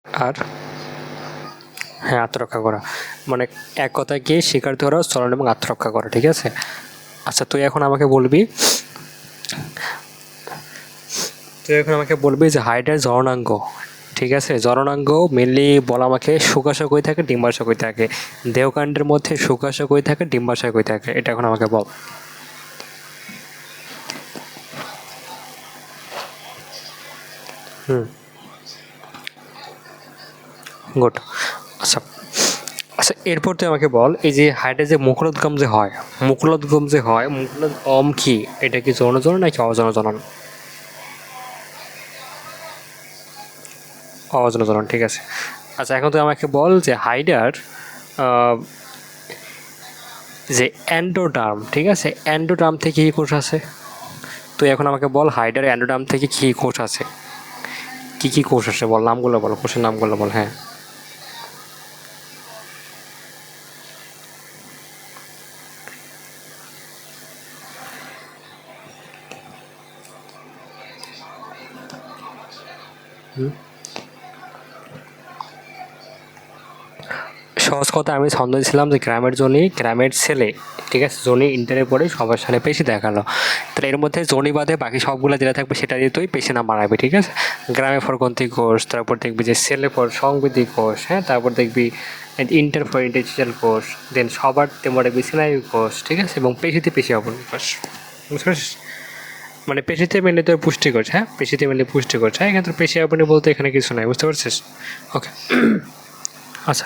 আর হ্যাঁ, আত্মরক্ষা করা মানে এক কথায় কি শিকার ধরা, চলন এবং আত্মরক্ষা করা, ঠিক আছে। আচ্ছা তুই এখন আমাকে বলবি যে হাইডার জননাঙ্গ, ঠিক আছে। জননাঙ্গ মেনলি বল আমাকে শুকাশক হয়ে থাকে, ডিম্বাশক হয়ে থাকে, দেহকাণ্ডের মধ্যে শুকাশক হয়ে থাকে, ডিম্বাশক হয়ে থাকে, এটা এখন আমাকে বল। গুড। আচ্ছা আচ্ছা, এরপর তুই আমাকে বল এই যে হাইডার যে মুখরোদ্গম যে হয় মুখরোদ্গম কি, এটা কি যৌনজনন নাকি অযৌনজনন? অযৌনজনন, ঠিক আছে। আচ্ছা এখন তুই আমাকে বল যে হাইডার যে অ্যান্ডোডার্ম, ঠিক আছে, অ্যান্ডোডার্ম থেকে কী কোষ আছে? তুই এখন আমাকে বল হাইডার অ্যান্ডোডার্ম থেকে কী কোষ আছে, কী কী কোষ আছে বল, নামগুলো বল, কোষের নামগুলো বল। হ্যাঁ, সহজ কথা আমি ছন্দ দিয়েছিলাম যে গ্রামের ছেলে, ঠিক আছে, জনি ইন্টারে পড়ে সবার সামনে পেশি দেখালো, তাহলে এর মধ্যে জনি বাদে বাকি সবগুলো যেটা থাকবে সেটা দিয়ে তুই পেশি নাম বানাবি, ঠিক আছে। গ্রামে ফর গ্রন্থি কোষ, তারপর দেখবি যে ছেলে ফর সংবিধি কোষ, হ্যাঁ, তারপর দেখবি ইন্টার ফর ইন্টারস্টিশিয়াল কোষ, দেন সবার তেমন দেখবি স্নায়ু কোষ, ঠিক আছে, এবং পেশিতে পেশি অবনী কোষ, বুঝতে পারছিস? মানে পেশিতে মেনলি তোর পুষ্টি কোষ, হ্যাঁ, পেশিতে মেনলি পুষ্টি কোষ, হ্যাঁ, এখানে তোর পেশি অবনী বলতে এখানে কিছু নাই, বুঝতে পারছিস? ওকে। আচ্ছা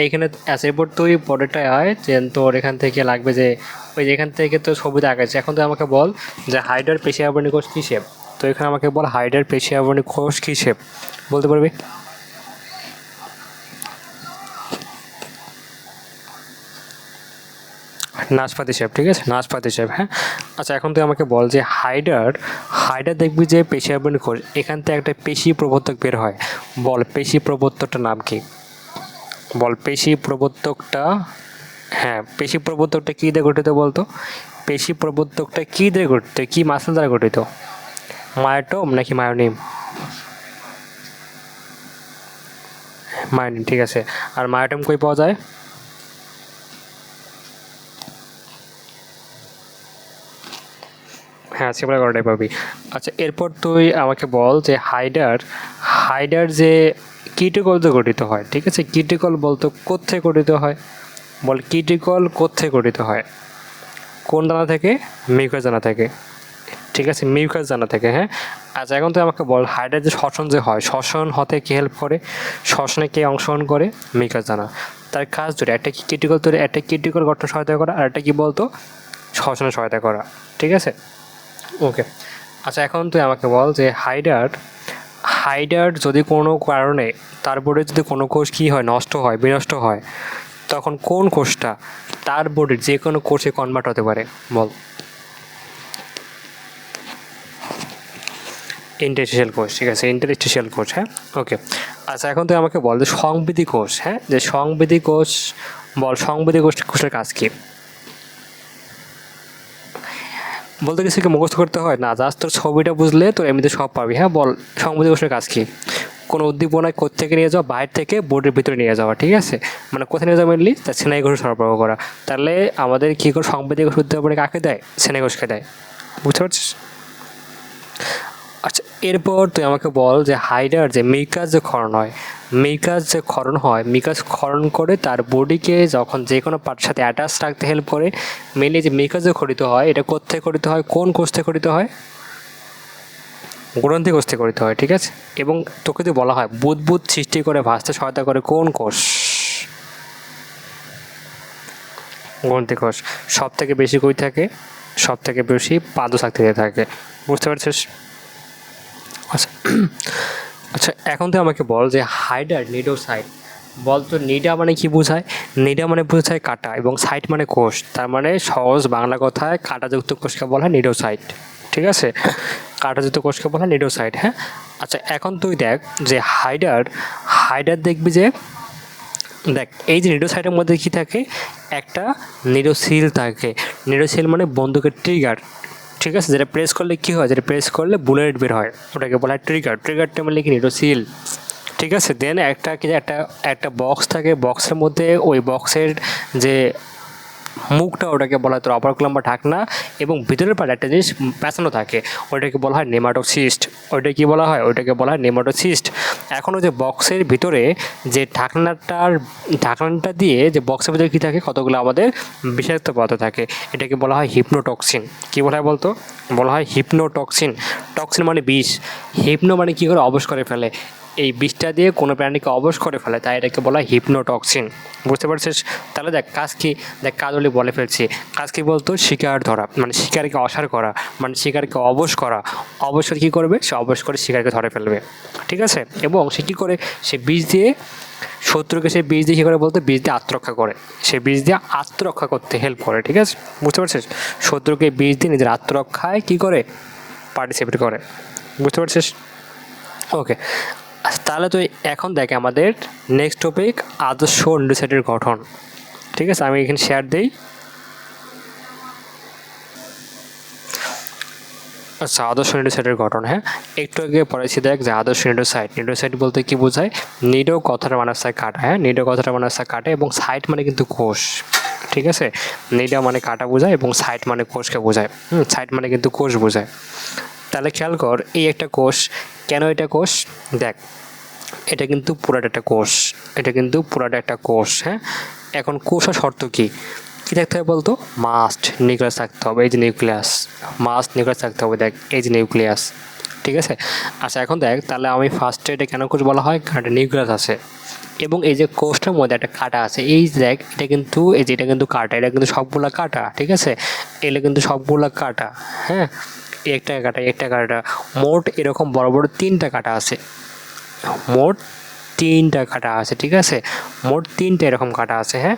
এইখানে আচ্ছা এরপর তুই পরেরটা হয় যে তোর এখান থেকে লাগবে যে ওই যে এখান থেকে তো ছবিতে আঁকাচ্ছে, এখন তুই আমাকে বল যে হাইডার পেশি আবরণী কোষ কী শেপ। তো এখানে আমাকে বল হাইডার পেশি আবরণী কোষ কী শেপ, বলতে পারবি? নাশপাতি শেপ, ঠিক আছে, নাশপাতি শেপ, হ্যাঁ। আচ্ছা এখন তুই আমাকে বল যে হাইডার দেখবি যে পেশি আবরণী কোষ, এখান থেকে একটা পেশি প্রবর্তক বের হয়, বল পেশি প্রবর্তকটার নাম কি? বল পেশি প্রবর্তকটা, হ্যাঁ পেশি প্রবর্তকটা কী দিয়ে গঠিত বলতো? পেশি প্রবর্তকটা কী দিয়ে গঠিত, কী মাসেল দ্বারা গঠিত? মায়োটোম নাকি মায়োনিম? মায়োনিম, ঠিক আছে। আর মায়োটোম কই পাওয়া যায়? হ্যাঁ সেগুলো করাটাই পাবি। আচ্ছা এরপর তুই আমাকে বল যে হাইডার যে কিটিকল দিয়ে গঠিত হয়, ঠিক আছে, কিটিকল বলতো কোত্থেকে গঠিত হয়? বল কিটিকল কোত্থেকে গঠিত হয়? কোন দানা থেকে? মিউকাস দানা থেকে, ঠিক আছে, মিউকাস দানা থেকে, হ্যাঁ। আচ্ছা এখন তুই আমাকে বল হাইডার যে শ্বসন যে হয়, শ্বসন হতে কে হেল্প করে, শ্বসনে কে অংশগ্রহণ করে? মিউকাস দানা। তার কাজ ধরে একটা কি কিটিকল তৈরি, একটা কিটিকল গঠন সহায়তা করা, আর একটা কি বলতো শ্বসনে সহায়তা করা, ঠিক আছে। ওকে। আচ্ছা এখন তুই আমাকে বল যে হাইডার যদি কোনো কারণে তারপরে যদি কোনো কোষ কী হয়, নষ্ট হয়, বিনষ্ট হয়, তখন কোন কোষটা তার বডির যে কোনো কোষে কনভার্ট হতে পারে, বল? ইন্টারস্টিশিয়াল কোষ, ঠিক আছে, ইন্টারস্টিশিয়াল কোষ, হ্যাঁ। ওকে। আচ্ছা এখন তুই আমাকে বল যে সংবিধি কোষ, হ্যাঁ, যে সংবিধি কোষ, বল সংবিধি কোষের কাজ কী? বলতে কিছু কি মুখস্থ করতে হয় না, জাস্ট তোর ছবিটা বুঝলে তোর এমনিতে সব পারবি, হ্যাঁ। বল সংবিধি কোষের কাজ কী? কোনো উদ্দীপনায় কোত্থেকে নিয়ে যাওয়া, বাইরে থেকে বোর্ডের ভিতরে নিয়ে যাওয়া, ঠিক আছে, মানে কোথায় নিয়ে যাওয়া মেনলি তার স্নায়ু কোষ সরবরাহ করা। তাহলে আমাদের কী করে সংবিধি কোষ উদ্দীপনা কাকে দেয়? স্নায়ু কোষকে দেয়, বুঝতে পারছিস? আচ্ছা এরপর তুই আমাকে বল যে হাইডার যে মিউকাস ক্ষরণ করে তার বডিকে যখন যে কোনো পার্টের সাথে অ্যাটাচ রাখতে হেল্প করে। মেনলি যে মিউকাস যে খরিত হয় এটা কোত্থেকে খরিত হয়, কোন কোষ থেকে খরিত হয়? গ্রন্থি কোষ থেকে খরিত হয়, ঠিক আছে। এবং তোকে যদি বলা হয় বুদবুদ সৃষ্টি করে ভাসতে সহায়তা করে কোন কোষ? গ্রন্থি কোষ। সব থেকে বেশি কই থাকে? সব থেকে বেশি পাদশাক্তিতে থাকে, বুঝতে পারছিস? আচ্ছা আচ্ছা এখন তুই আমাকে বল যে হাইডার নিডোসাইট, বল তো নিডা মানে কি বোঝায়? নিডা মানে বোঝায় কাঁটা এবং সাইট মানে কোষ, তার মানে সহজ বাংলা কথায় কাঁটাযুক্ত কোষকে বলা হয় নিডোসাইট, ঠিক আছে, কাঁটাযুক্ত কোষকে বলা হয় নিডোসাইট, হ্যাঁ। আচ্ছা এখন তুই দেখ যে হাইডার দেখবি যে দেখ এই যে নিডোসাইটের মধ্যে কী থাকে, একটা নিডোসিল থাকে। নিডোসিল মানে বন্দুকের ট্রিগার, ঠিক আছে, যেটা প্রেস করলে কী হয়, যেটা প্রেস করলে বুলেট বের হয়, ওটাকে বলা হয় ট্রিগারটা মানে কি নিডোসিল, ঠিক আছে। দেন একটা কি একটা একটা বক্স থাকে, বক্সের মধ্যে ওই বক্সের যে মুখটা ওটাকে বলা হয় তোর অপারকুলাম বা ঢাকনা, এবং ভিতরের পারে একটা জিনিস পেঁচানো থাকে, ওইটাকে বলা হয় নেমাটোসিস্ট। ওইটা কি বলা হয়? ওইটাকে বলা হয় নেমাটোসিস্ট। এখন ওই যে বক্সের ভিতরে যে ঢাকনাটা দিয়ে যে বক্সের ভিতরে কী থাকে, কতগুলো আমাদের বিষাক্ত পদার্থ থাকে, এটাকে বলা হয় হিপনোটক্সিন। কী বলা হয় বলতো? বলা হয় হিপনোটক্সিন। টক্সিন মানে বিষ, হিপনো মানে কী করে, অবশ করে ফেলে, এই বিষটা দিয়ে কোনো প্রাণীকে অবশ করে ফেলে, তাই এটাকে বলা হয় হিপনোটক্সিন। বুঝতে পারছিস? তাহলে দেখ কাজ কি, দেখ কাজ বলে বলে ফেলছি। কাজ কি বলতো? শিকার ধরা, মানে শিকারকে অসার করা, মানে শিকারকে অবশ করা। অবশ্যই কী করবে? সে অবশ করে শিকারকে ধরে ফেলবে, ঠিক আছে। এবং সে কী করে? সে বিষ দিয়ে শত্রুকে, সে বিষ দিয়ে কী করে বলতো? বিষ দিয়ে আত্মরক্ষা করে, সে বিষ দিয়ে আত্মরক্ষা করতে হেল্প করে, ঠিক আছে। বুঝতে পারছিস? শত্রুকে বিষ দিয়ে নিজের আত্মরক্ষায় কী করে? পার্টিসিপেট করে। বুঝতে পারছিস? ওকে, তাহলে তো এখন দেখ আমাদের নেক্সট টপিক আদর্শ নিউক্লিওসাইডের গঠন। ঠিক আছে, আমি এখানে শেয়ার দিই। আচ্ছা, আদর্শ নিউক্লিওসাইডের গঠন, হ্যাঁ একটু আগে পড়েছি দেখ যে আদর্শ নিউক্লিওসাইড বলতে কি বোঝায়? নিডো কথাটা মানে হচ্ছে কাটা, হ্যাঁ নিডো কথাটা মানে হচ্ছে কাটা, এবং সাইট মানে কিন্তু কোষ, ঠিক আছে। নিডো মানে কাটা বোঝায় এবং সাইট মানে কোষকে বোঝায়। সাইট মানে কিন্তু কোষ বোঝায়। তাহলে খেয়াল কর, এই একটা কোষ, কেন এটা কোষ? দেখ, এটা কিন্তু পুরাটা একটা কোষ, এটা কিন্তু পুরাটা একটা কোষ, হ্যাঁ। এখন কোষের শর্ত কী কী থাকতে হবে বলতো? মাস্ট নিউক্লিয়াস থাকতে হবে, এই যে নিউক্লিয়াস, মাস্ট নিউক্লিয়াস থাকতে হবে, দেখ এই যে নিউক্লিয়াস, ঠিক আছে। আচ্ছা এখন দেখ, তাহলে আমি ফার্স্টে এটা কেন কোষ বলা হয়? কারণ একটা নিউক্লিয়াস আছে, এবং এই যে কোষটার মধ্যে একটা কাটা আছে, এই দেখ এটা কিন্তু, এই যে এটা কিন্তু কাটা, এটা কিন্তু সবগুলা কাটা, ঠিক আছে। এগুলো কিন্তু সবগুলা কাটা, হ্যাঁ একটা কাটা একটা কাটা, মোট এরকম বড় বড় 3টা কাটা আছে, মোট 3টা কাটা আছে, ঠিক আছে। মোট 3টা এরকম কাটা আছে, হ্যাঁ।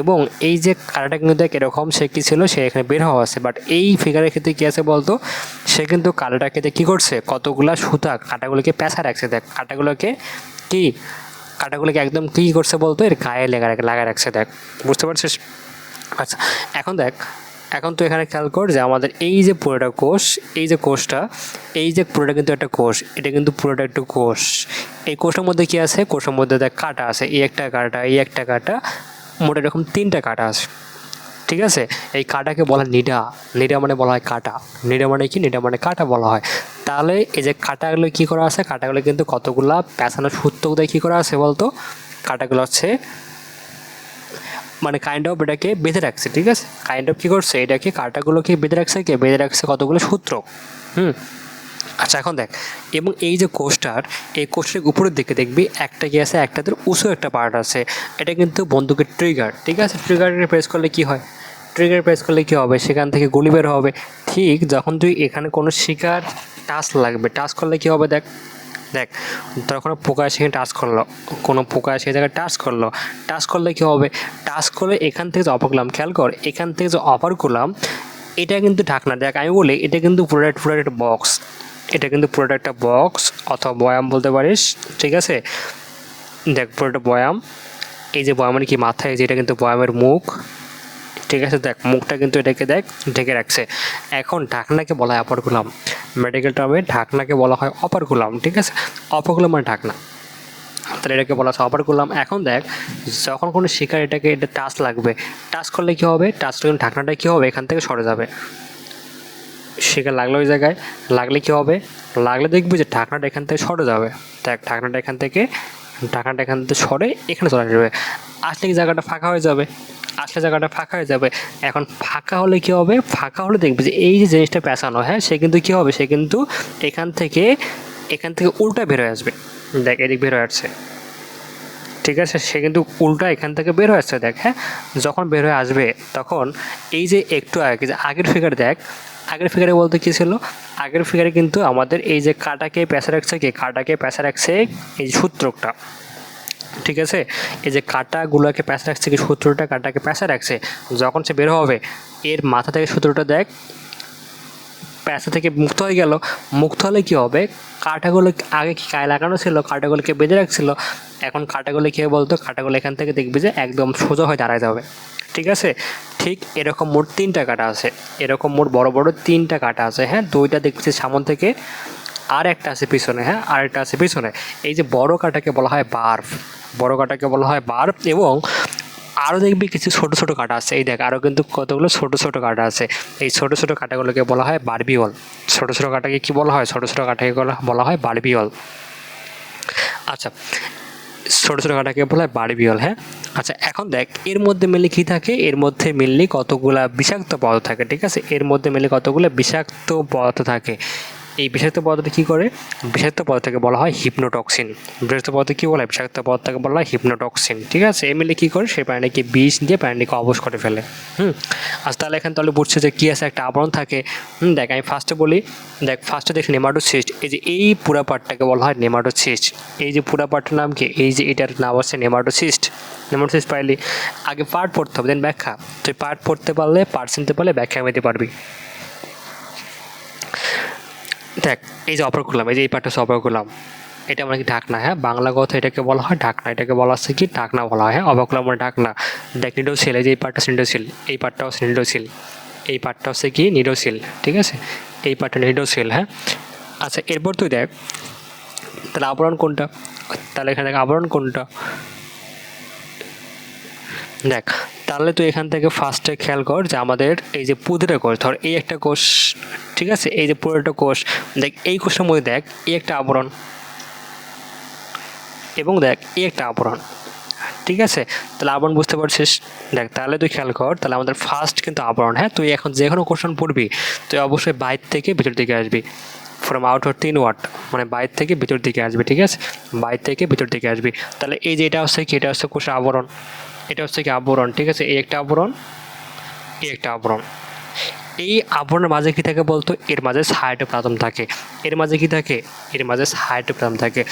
এবং এই যে কাটাটা কিন্তু দেখ এরকম, সে কী ছিল, সে এখানে বের হওয়া আছে, বাট এই ফিগারের ক্ষেত্রে কী আছে বলতো? সে কিন্তু কাটাটা ক্ষেত্রে কী করছে? কতগুলা সুতা কাটাগুলোকে পেঁচা রাখছে, দেখ কাটাগুলোকে একদম কী করছে বলতো? এর গায়ে লাগা রাখছে, দেখ বুঝতে পারছিস? আচ্ছা এখন দেখ, এখন তো এখানে খেয়াল কর যে আমাদের এই যে পুরোটা কোষ, এই যে কোষটা, এই যে পুরোটা কিন্তু একটা কোষ, এটা কিন্তু পুরোটা একটা কোষ। এই কোষের মধ্যে কী আছে? কোষের মধ্যে দেখ কাটা আছে, এই একটা কাটা, এই একটা কাটা, মোট এরকম 3টা কাটা আছে, ঠিক আছে। এই কাটাকে বলা হয় নিডা, নিডা মানে বলা হয় কাটা, নিডা মানে কি? নিডা মানে কাটা বলা হয়। তাহলে এই যে কাটাগুলো কী করা আছে? কাটাগুলো কিন্তু কতগুলা পেঁচানো সূত্র দিয়ে কী করা আছে বলতো? কাটাগুলো হচ্ছে মানে কাইন্ড অফ এটাকে বেঁধে রাখছে, ঠিক আছে। কাইন্ড অফ কী করছে? এটাকে কাটাগুলোকে বেঁধে রাখছে, কে বেঁধে রাখছে? কতগুলো সূত্র। আচ্ছা এখন দেখ, এবং এই যে কোষটার, এই কোষের উপরের দিকে দেখবি একটা কি আছে? একটাতে উঁচু একটা পার্ট আছে, এটা কিন্তু বন্দুকের ট্রিগার, ঠিক আছে। ট্রিগারকে প্রেস করলে কি হয়? ট্রিগার প্রেস করলে কী হবে? সেখান থেকে গুলি বের হবে। ঠিক যখন তুই এখানে কোনো শিকার টাচ লাগবে, টাচ করলে কী হবে? দেখ দেখ তখন পোকা সেখানে টাচ করলো, কোনো পোকা সেই জায়গায় টাচ করলে কী হবে? টাচ করলে এখান থেকে যে অপার করলাম, খেয়াল কর, এখান থেকে যে অপার করলাম, এটা কিন্তু ঢাকনা। দেখ আমি বলি, এটা কিন্তু পুরোটা একটা বক্স, এটা কিন্তু পুরোটা একটা বক্স অথবা বয়াম বলতে পারিস, ঠিক আছে। দেখ পুরোটা বয়াম, এই যে বয়ামের কি মাথায়, যে এটা কিন্তু বয়ামের মুখ, ঠিক আছে। দেখ মুখটা কিন্তু এটাকে দেখ ঢেকে রাখছে। এখন ঢাকনাকে বলা হয় অপারকুলাম, মেডিকেল টার্মে ঢাকনাকে বলা হয় অপারকুলাম, ঠিক আছে। অপারকুলাম মানে ঢাকনা, তাহলে এটাকে বলা হয় অপারকুলাম। এখন দেখ যখন কোনো শিকার এটা টাচ লাগবে, টাচ করলে কী হবে? টাচ করলে ঢাকনাটা কী হবে? এখান থেকে সরে যাবে। শিকার লাগলো ওই জায়গায়, লাগলে কী হবে? লাগলে দেখবি যে ঢাকনাটা এখান থেকে সরে যাবে। দেখ ঢাকনাটা এখান থেকে সরে এখানে চলে আসবে, আসলে কি জায়গাটা ফাঁকা হয়ে যাবে, এখন ফাঁকা হলে কী হবে? ফাঁকা হলে দেখবি যে এই যে জিনিসটা পেঁচানো, হ্যাঁ সে কিন্তু কী হবে? সে কিন্তু এখান থেকে উল্টা বের হয়ে আসবে। দেখ এদিক বের হয়ে আসছে, ঠিক আছে। সে কিন্তু উল্টা এখান থেকে বের হয়ে আসছে, দেখ হ্যাঁ। যখন বের হয়ে আসবে তখন এই যে একটু আগে যে আগের ফিগার, দেখ আগের ফিগারে বলতে কী ছিল? আগের ফিগারে কিন্তু আমাদের এই যে কাটাকে পেঁচা রাখছে এই সূত্রটা, ঠিক আছে। এই যে কাটাগুলোকে পেঁচা রাখছে, কি সূত্রটা কাটাকে পেঁচা রাখছে, যখন সে বের হবে এর মাথা থেকে সূত্রটা দেখ পেঁচা থেকে মুক্ত হয়ে গেল। মুক্ত হলে কী হবে? কাঁটাগুলো আগে কি গায়ে লাগানো ছিল, কাঁটাগুলোকে বেঁধে রাখছিল, এখন কাঁটাগুলো কী হবে বলতো? কাঁটাগুলো এখান থেকে দেখবি যে একদম সোজা হয়ে দাঁড়ায় যাবে, ঠিক আছে। ঠিক এরকম মোট 3টা কাঁটা আছে, এরকম মোট বড় বড় 3টা কাঁটা আছে, হ্যাঁ। 2টা দেখছি সামন থেকে, আর একটা আছে পিছনে, হ্যাঁ আর একটা আছে পিছনে। এই যে বড় কাটাকে বলা হয় বার্ব, বড় কাটাকে বলা হয় বার্ব। এবং আরও দেখবি কিছু ছোট ছোট কাটা আছে, এই দেখ আরও কিন্তু কতগুলো ছোট ছোট কাটা আছে, এই ছোট ছোট কাটাগুলোকে বলা হয় বারবিওল। ছোট ছোট কাটাকে কি বলা হয়? ছোট ছোট কাটাকে বলা হয় বারবিওল। আচ্ছা, ছোট ছোট কাটাকে বলা হয় বারবিওল, হ্যাঁ। আচ্ছা এখন দেখ এর মধ্যে মেনলি কী থাকে, এর মধ্যে মেনলি কতগুলা বিষাক্ত পদার্থ থাকে, ঠিক আছে, এর মধ্যে মেনলি কতগুলো বিষাক্ত পদার্থ থাকে। এই বিষাক্ত পদার্থ কী করে? বিষাক্ত পদার্থকে বলা হয় হিপনোটক্সিন। বিষাক্ত পদার্থ কী বলা হয়? বিষাক্ত পদার্থকে বলা হয় হিপনোটক্সিন, ঠিক আছে। এমএলএ কী করে? সেই প্রাণীকে বিষ দিয়ে প্রাণীকে অবশ করে ফেলে। আচ্ছা তাহলে এখানে তাহলে বুঝছে যে কী আছে, একটা আবরণ থাকে। দেখ আমি ফার্স্টে বলি, দেখ ফার্স্টে দেখ নেমাটোসিস্ট, এই যে এই পুরা পার্টটাকে বলা হয় নেমাটোসিস্ট। এই যে পুরা পার্টটার নাম কি? এই যে এটার নাম হচ্ছে নেমাটোসিস্ট। নেমাটোসিস্ট পাইলি, আগে পার্ট পড়তে হবে দেন ব্যাখ্যা। তুই পার্ট পড়তে পারলে, পার্ট চিনতে পারলে ব্যাখ্যা দিতে পারবি। দেখ এই যে অপারকুলাম, এই যে এই পার্টটা হচ্ছে অপারকুলাম, এটা মানে কি ঢাকনা, হ্যাঁ বাংলা কথা এটাকে বলা হয় ঢাকনা, এটাকে বলা হচ্ছে কি ঢাকনা বলা হয়, হ্যাঁ অপারকুলাম মানে ঢাকনা। দেখ নিডোসিল, এই যে এই পার্টটা নিডোসিল, এই পার্টটা হচ্ছে নিডোসিল, এই পার্টটা হচ্ছে কি নিডোসিল, ঠিক আছে, এই পার্টটা নিডোসিল, হ্যাঁ। আচ্ছা এরপর তুই দেখ তাহলে আবরণ কোনটা, তাহলে এখানে দেখ আবরণ কোনটা, দেখ তাহলে তুই এখান থেকে ফার্স্টে খেয়াল কর যে আমাদের এই যে প্রতিটা কোষ, ধর এই একটা কোষ, ঠিক আছে, এই যে পুরোটা কোষ, দেখ এই কোষের মধ্যে দেখ এই একটা আবরণ, এবং দেখ এই একটা আবরণ, ঠিক আছে। তাহলে আবরণ বুঝতে পারছিস? দেখ তাহলে তুই খেয়াল কর, তাহলে আমাদের ফার্স্ট কিন্তু আবরণ, হ্যাঁ। তুই এখন যে কোনো কোশ্চেন পড়বি তুই অবশ্যই বাইর থেকে ভিতর দিকে আসবি, ফ্রম আউটওয়ার্ড ইনওয়ার্ড, মানে বাইর থেকে ভিতর দিকে আসবি, ঠিক আছে, বাইর থেকে ভিতর দিকে আসবি। তাহলে এই যে এটা হচ্ছে কি, এটা হচ্ছে কোষের আবরণ, এটা হচ্ছে কি আবরণ, ঠিক আছে, এই একটা আবরণ, এই একটা আবরণ। এই আবরণের মাঝে কী থাকে বলতো? এর মাঝে সাইটোপ্লাজম থাকে। এর মাঝে কী থাকে? এর মাঝে সাইটোপ্লাজম থাকে।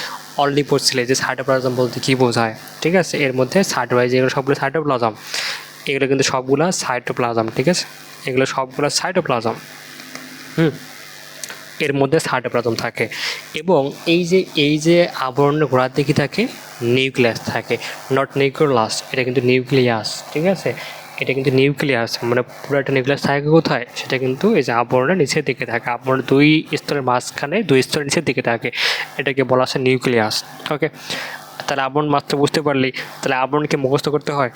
অলরেডি পড়ছিলে যে সাইটোপ্লাজম বলতে কী বোঝায়, ঠিক আছে, এর মধ্যে সাইটোপ্লাজম, যেগুলো সবগুলো সাইটোপ্লাজম, এগুলো কিন্তু সবগুলো সাইটোপ্লাজম, ঠিক আছে, এগুলো সবগুলো সাইটোপ্লাজম। এর মধ্যে সাইটোপ্লাজম থাকে। এবং এই যে আবরণের গোড়ার দিকে থাকে নিউক্লিয়াস থাকে, নট নিউক্লিয়াস, এটা কিন্তু নিউক্লিয়াস, ঠিক আছে, এটা কিন্তু নিউক্লিয়াস, মানে পুরো একটা নিউক্লিয়াস থাকে কোথায়? সেটা কিন্তু এই যে আবরণের নিচের দিকে থাকে, আবরণের দুই স্তরের মাঝখানে, দুই স্তরের নিচের দিকে থাকে, এটাকে বলা আছে নিউক্লিয়াস। ওকে, তাহলে আবরণ মাত্র বুঝতে পারলি, তাহলে আবরণকে মুখস্থ করতে হয়,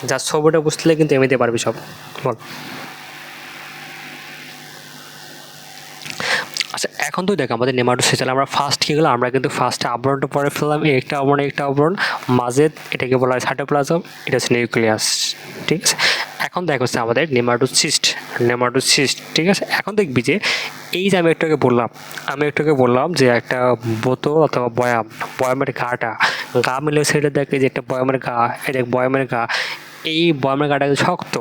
যা সবটা বুঝলে কিন্তু এমনিতে পারবি সব। বল। আচ্ছা এখন তো দেখ আমাদের নেমাটোসিস, তাহলে আমরা ফার্স্ট কী গেলো, আমরা কিন্তু ফার্স্টে আবরণটা পরে ফেললাম, এই একটা আবরণ, একটা আবরণ, মাঝে এটাকে বলা হয় সাইটোপ্লাজম, এটা হচ্ছে নিউক্লিয়াস, ঠিক আছে। এখন দেখ হচ্ছে আমাদের নেমাটোসিস্ট, নেমাটোসিস্ট, ঠিক আছে। এখন দেখবি যে এই যে আমি একটু আগে বললাম যে একটা বোতল অথবা বয়াম, বয়ামের গা মিলে সেটা দেখে যে একটা বয়ামের গা, এটা বয়ামের গা, এই বয়ামের গাটা শক্ত,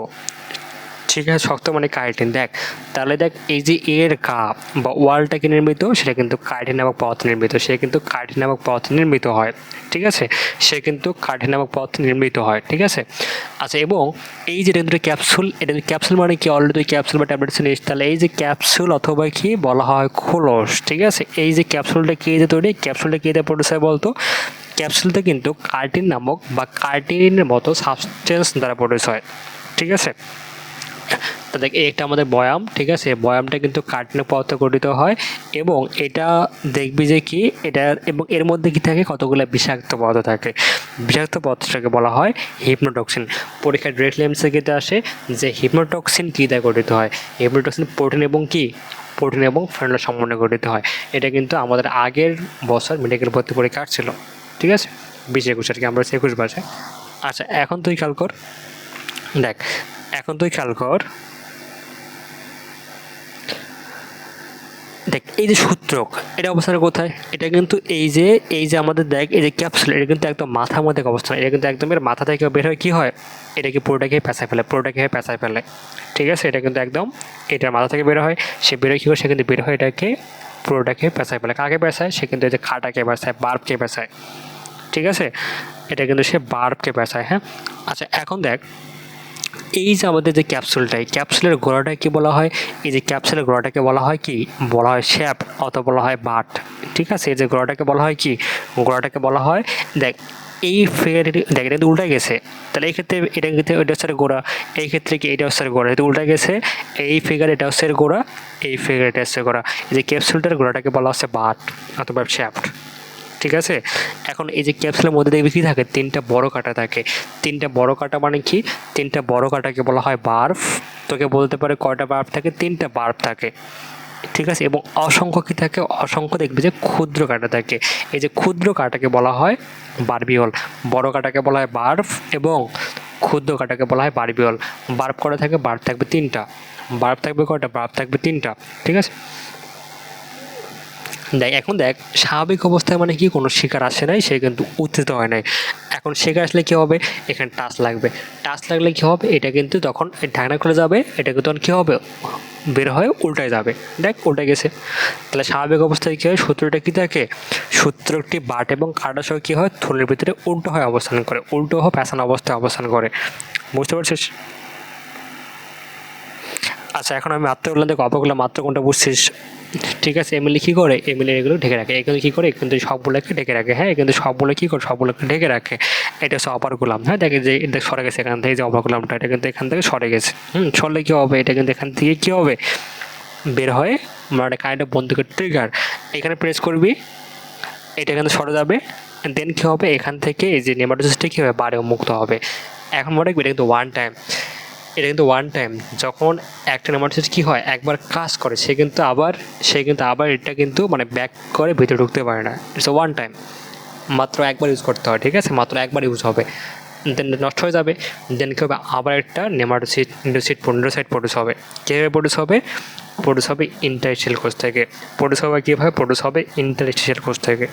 ঠিক আছে, শক্ত মানে কাইটিন। দেখ তাহলে দেখ এই যে এর গা বা ওয়ালটা কি নির্মিত, সেটা কিন্তু কাইটিন নামক পদার্থ নির্মিত, সে কিন্তু কাইটিন নামক পদার্থ নির্মিত হয়, ঠিক আছে, সে কিন্তু কাইটিন নামক পদার্থ নির্মিত হয়, ঠিক আছে। আচ্ছা এবং এই যে এটা ক্যাপসুল, এটা ক্যাপসুল মানে কি, অলরেডি তুই ক্যাপসুল বা ট্যাবলেট নিস, তাহলে এই যে ক্যাপসুল অথবা কি বলা হয় খোলস, ঠিক আছে। এই যে ক্যাপসুলটা কে দিয়ে তৈরি, ক্যাপসুলটা কে দিয়ে প্রডিউস হয় বলতো? ক্যাপসুলটা কিন্তু কার্টিন নামক বা কার্টিনের মতো সাবস্টেন্স দ্বারা প্রডিউস হয়, ঠিক আছে। তো দেখ এটা আমাদের বয়াম, ঠিক আছে, বয়ামটা কিন্তু কার্টিনের পদার্থ গঠিত হয়, এবং এটা দেখবি যে কি এটা, এবং এর মধ্যে কি থাকে কতগুলো বিষাক্ত পদার্থ থাকে, বিষাক্ত পদার্থটাকে বলা হয় হিপনোটক্সিন। পরীক্ষায় ডিরেক্টলি এমসিকিউতে আসে যে হিপনোটক্সিন কী দ্বারা গঠিত হয়, হিপনোটক্সিন প্রোটিন এবং কি, প্রোটিন এবং ফেনলের সমন্বয়ে গঠিত হয়। এটা কিন্তু আমাদের আগের বছর মেডিকেল ভর্তি পরীক্ষা ছিল, ঠিক আছে, 20-21 আর কি, আমরা 21 বাজে। আচ্ছা এখন তুই খেয়াল কর, দেখ এখন তুই খেয়াল কর, দেখ এই যে সূত্রক, এটা অবস্থান কোথায়? এটা কিন্তু এই যে আমাদের দেখ এই যে ক্যাপসুল, এটা কিন্তু একদম মাথার মধ্যে অবস্থান, এটা কিন্তু একদম এর মাথা থেকে বের হয়, কী হয়, এটা কি পুরোটাকে পেঁচায় ফেলে, পুরোটাকে পেঁচায় ফেলে, ঠিক আছে, এটা কিন্তু একদম এটার মাথা থেকে বের হয়, সে বেরোয় কী হয়, সে কিন্তু বের হয় এটাকে পুরোটাকে পেঁচায় ফেলে। কাকে পেঁচায়? সে কিন্তু এই যে খাটাকে পেঁচায়, বার্বকে পেঁচায়, ঠিক আছে, এটা কিন্তু সে বার্বকে পেঁচায়, হ্যাঁ। আচ্ছা এখন দেখ এই যে আমাদের যে ক্যাপসুলটা, এই ক্যাপসুলের গোড়াটা কি বলা হয়? এই যে ক্যাপসুলের গোড়াটাকে বলা হয় কি? বলা হয় শ্যাফট অথবা বলা হয় বাট। ঠিক আছে, এই যে গোড়াটাকে বলা হয় কি? গোড়াটাকে বলা হয়, দেখ এই ফিগারটি দেখ এটা কিন্তু উল্টা গেছে, তাহলে এই ক্ষেত্রে এটা কিন্তু এটা হচ্ছে গোড়া, এই ক্ষেত্রে কি এটা হচ্ছে গোড়া, এটা উল্টা গেছে, এই ফিগার এটা হচ্ছে গোড়া, এই ফিগার এটা হচ্ছে গোড়া। এই যে ক্যাপসুলটার গোড়াটাকে বলা হচ্ছে বাট অথবা শ্যাফট। ঠিক আছে, এখন এই যে ক্যাপসুলের মধ্যে দেখবি কী থাকে? তিনটা বড় কাঁটা থাকে। তিনটা বড় কাঁটা মানে কি? তিনটা বড় কাঁটাকে বলা হয় বার্ব। তোকে বলতে পারে কয়টা বার্ব থাকে? তিনটা বার্ব থাকে। ঠিক আছে, এবং অসংখ্য কী থাকে? অসংখ্য দেখবি যে ক্ষুদ্র কাঁটা থাকে। এই যে ক্ষুদ্র কাঁটাকে বলা হয় বারবিওল। বড় কাঁটাকে বলা হয় বার্ব এবং ক্ষুদ্র কাঁটাকে বলা হয় বারবিওল। বার্ব কটা থাকে? বার্ব থাকবে তিনটা। বার্ব থাকবে কয়টা? বার্ব থাকবে তিনটা। ঠিক আছে, দেখ এখন দেখ স্বাভাবিক অবস্থায় মানে কি কোনো শিকার আসে নাই, সে কিন্তু উত্থিত হয় নাই। এখন শিকার আসলে কী হবে? এখানে টাচ লাগবে। টাচ লাগলে কী হবে? এটা কিন্তু তখন ঢাকনা খুলে যাবে, এটা কিন্তু তখন কী হবে? বের হয়ে উল্টায় যাবে। দেখ উল্টে গেছে। তাহলে স্বাভাবিক অবস্থায় কী হয়? সূত্রটা কী থাকে? সূত্রটি বাট এবং কাঁটার সহ কী হয়? থলের ভিতরে উল্টো হয়ে অবস্থান করে, উল্টো হয়ে প্যাঁচানো অবস্থায় অবস্থান করে। বুঝতে পারছিস? আচ্ছা, এখন আমি মাত্র বললাম, দেখো অপরগুলো মাত্র কোনটা বুঝছিস? ঠিক আছে, এমএলএ কী করে? এমএলএ এগুলো ঢেকে রাখে। এগুলো কী করে? কিন্তু সবগুলোকে ঢেকে রাখে। হ্যাঁ, কিন্তু সবগুলো কী করে? সবগুলোকে ঢেকে রাখে। এটা হচ্ছে অপার গুলাম। হ্যাঁ, দেখে যে এটা সরে গেছে এখান থেকে, যে অপার গুলামটা এটা কিন্তু এখান থেকে সরে গেছে। সরলে কী হবে? এটা কিন্তু এখান থেকে কী হবে? বের হয়ে মানে কারেন্টের বন্দুকের ট্রিগার এখানে প্রেস করবি, এটা কিন্তু সরে যাবে। দেন কী হবে? এখান থেকে এই যে নেমাটোসিসটা কী হবে? বারেও মুক্ত হবে। এখন মনে রাখবি এটা কিন্তু ওয়ান টাইম। এটা কিন্তু ওয়ান টাইম। যখন একটা নেমাটোসিস কী হয়? একবার কাজ করে, সে কিন্তু আবার এটা কিন্তু মানে ব্যাক করে ভিতরে ঢুকতে পারে না। ইটস ওয়ান টাইম, মাত্র একবার ইউজ করতে হয়। ঠিক আছে, মাত্র একবার ইউজ হবে, দেন নষ্ট হয়ে যাবে। দেন কী হবে? আবার একটা নেমাটোসাইড প্রডিউস হবে। কীভাবে প্রডিউস হবে? প্রডিউস হবে ইন্টারস্টিশিয়াল কোষ থেকে। প্রডিউস হবে কীভাবে? প্রডিউস হবে ইন্টারস্টিশিয়াল কোষ থেকে।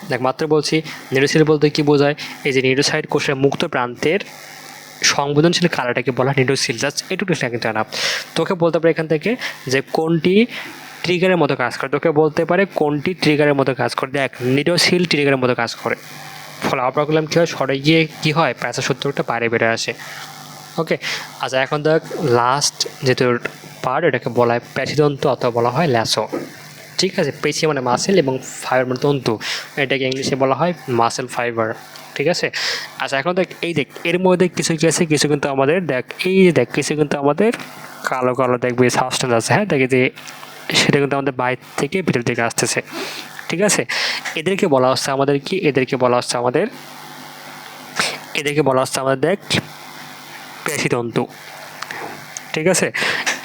দেখ মাত্র বলছি নিউরোসিল বলতে কী বোঝায়? এই যে নিউরোসাইড কোষের মুক্ত প্রান্তের সংবেদনশীল কালারটাকে বলা হয় নিউরোসিল। জাস্ট এটুকু কিন্তু জানা। তোকে বলতে পারে এখান থেকে যে কোনটি ট্রিগারের মতো কাজ করে। তোকে বলতে পারে কোনটি ট্রিগারের মতো কাজ করে। দেখ নিউরোসিল ট্রিগারের মতো কাজ করে। ফলে অপার গুলাম কী হয়? সরে গিয়ে কী হয়? প্যাঁচা সূত্রটা বাইরে বেড়ে আসে। ওকে, আচ্ছা এখন দেখ লাস্ট যেহেতু পার্ট, এটাকে বলা হয় পেশিতন্তু অথবা বলা হয় ল্যাসো। ঠিক আছে, পেশি মানে মাসেল এবং ফাইবার মানে তন্তু, এটাকে ইংলিশে বলা হয় মাসেল ফাইবার। ঠিক আছে, আচ্ছা এখন দেখ এর মধ্যে কিছু কি আছে? কিছু কিন্তু আমাদের দেখ কিছু কিন্তু আমাদের কালো কালো দেখবে সাবস্টেন্স আছে। হ্যাঁ, দেখে যে সেটা কিন্তু আমাদের বাইরে থেকে ভিতর দিকে আসতেছে। ঠিক আছে, এদেরকে বলা হচ্ছে আমাদের কি? এদেরকে বলা হচ্ছে আমাদের দেখ পেশিতন্তু। ঠিক আছে,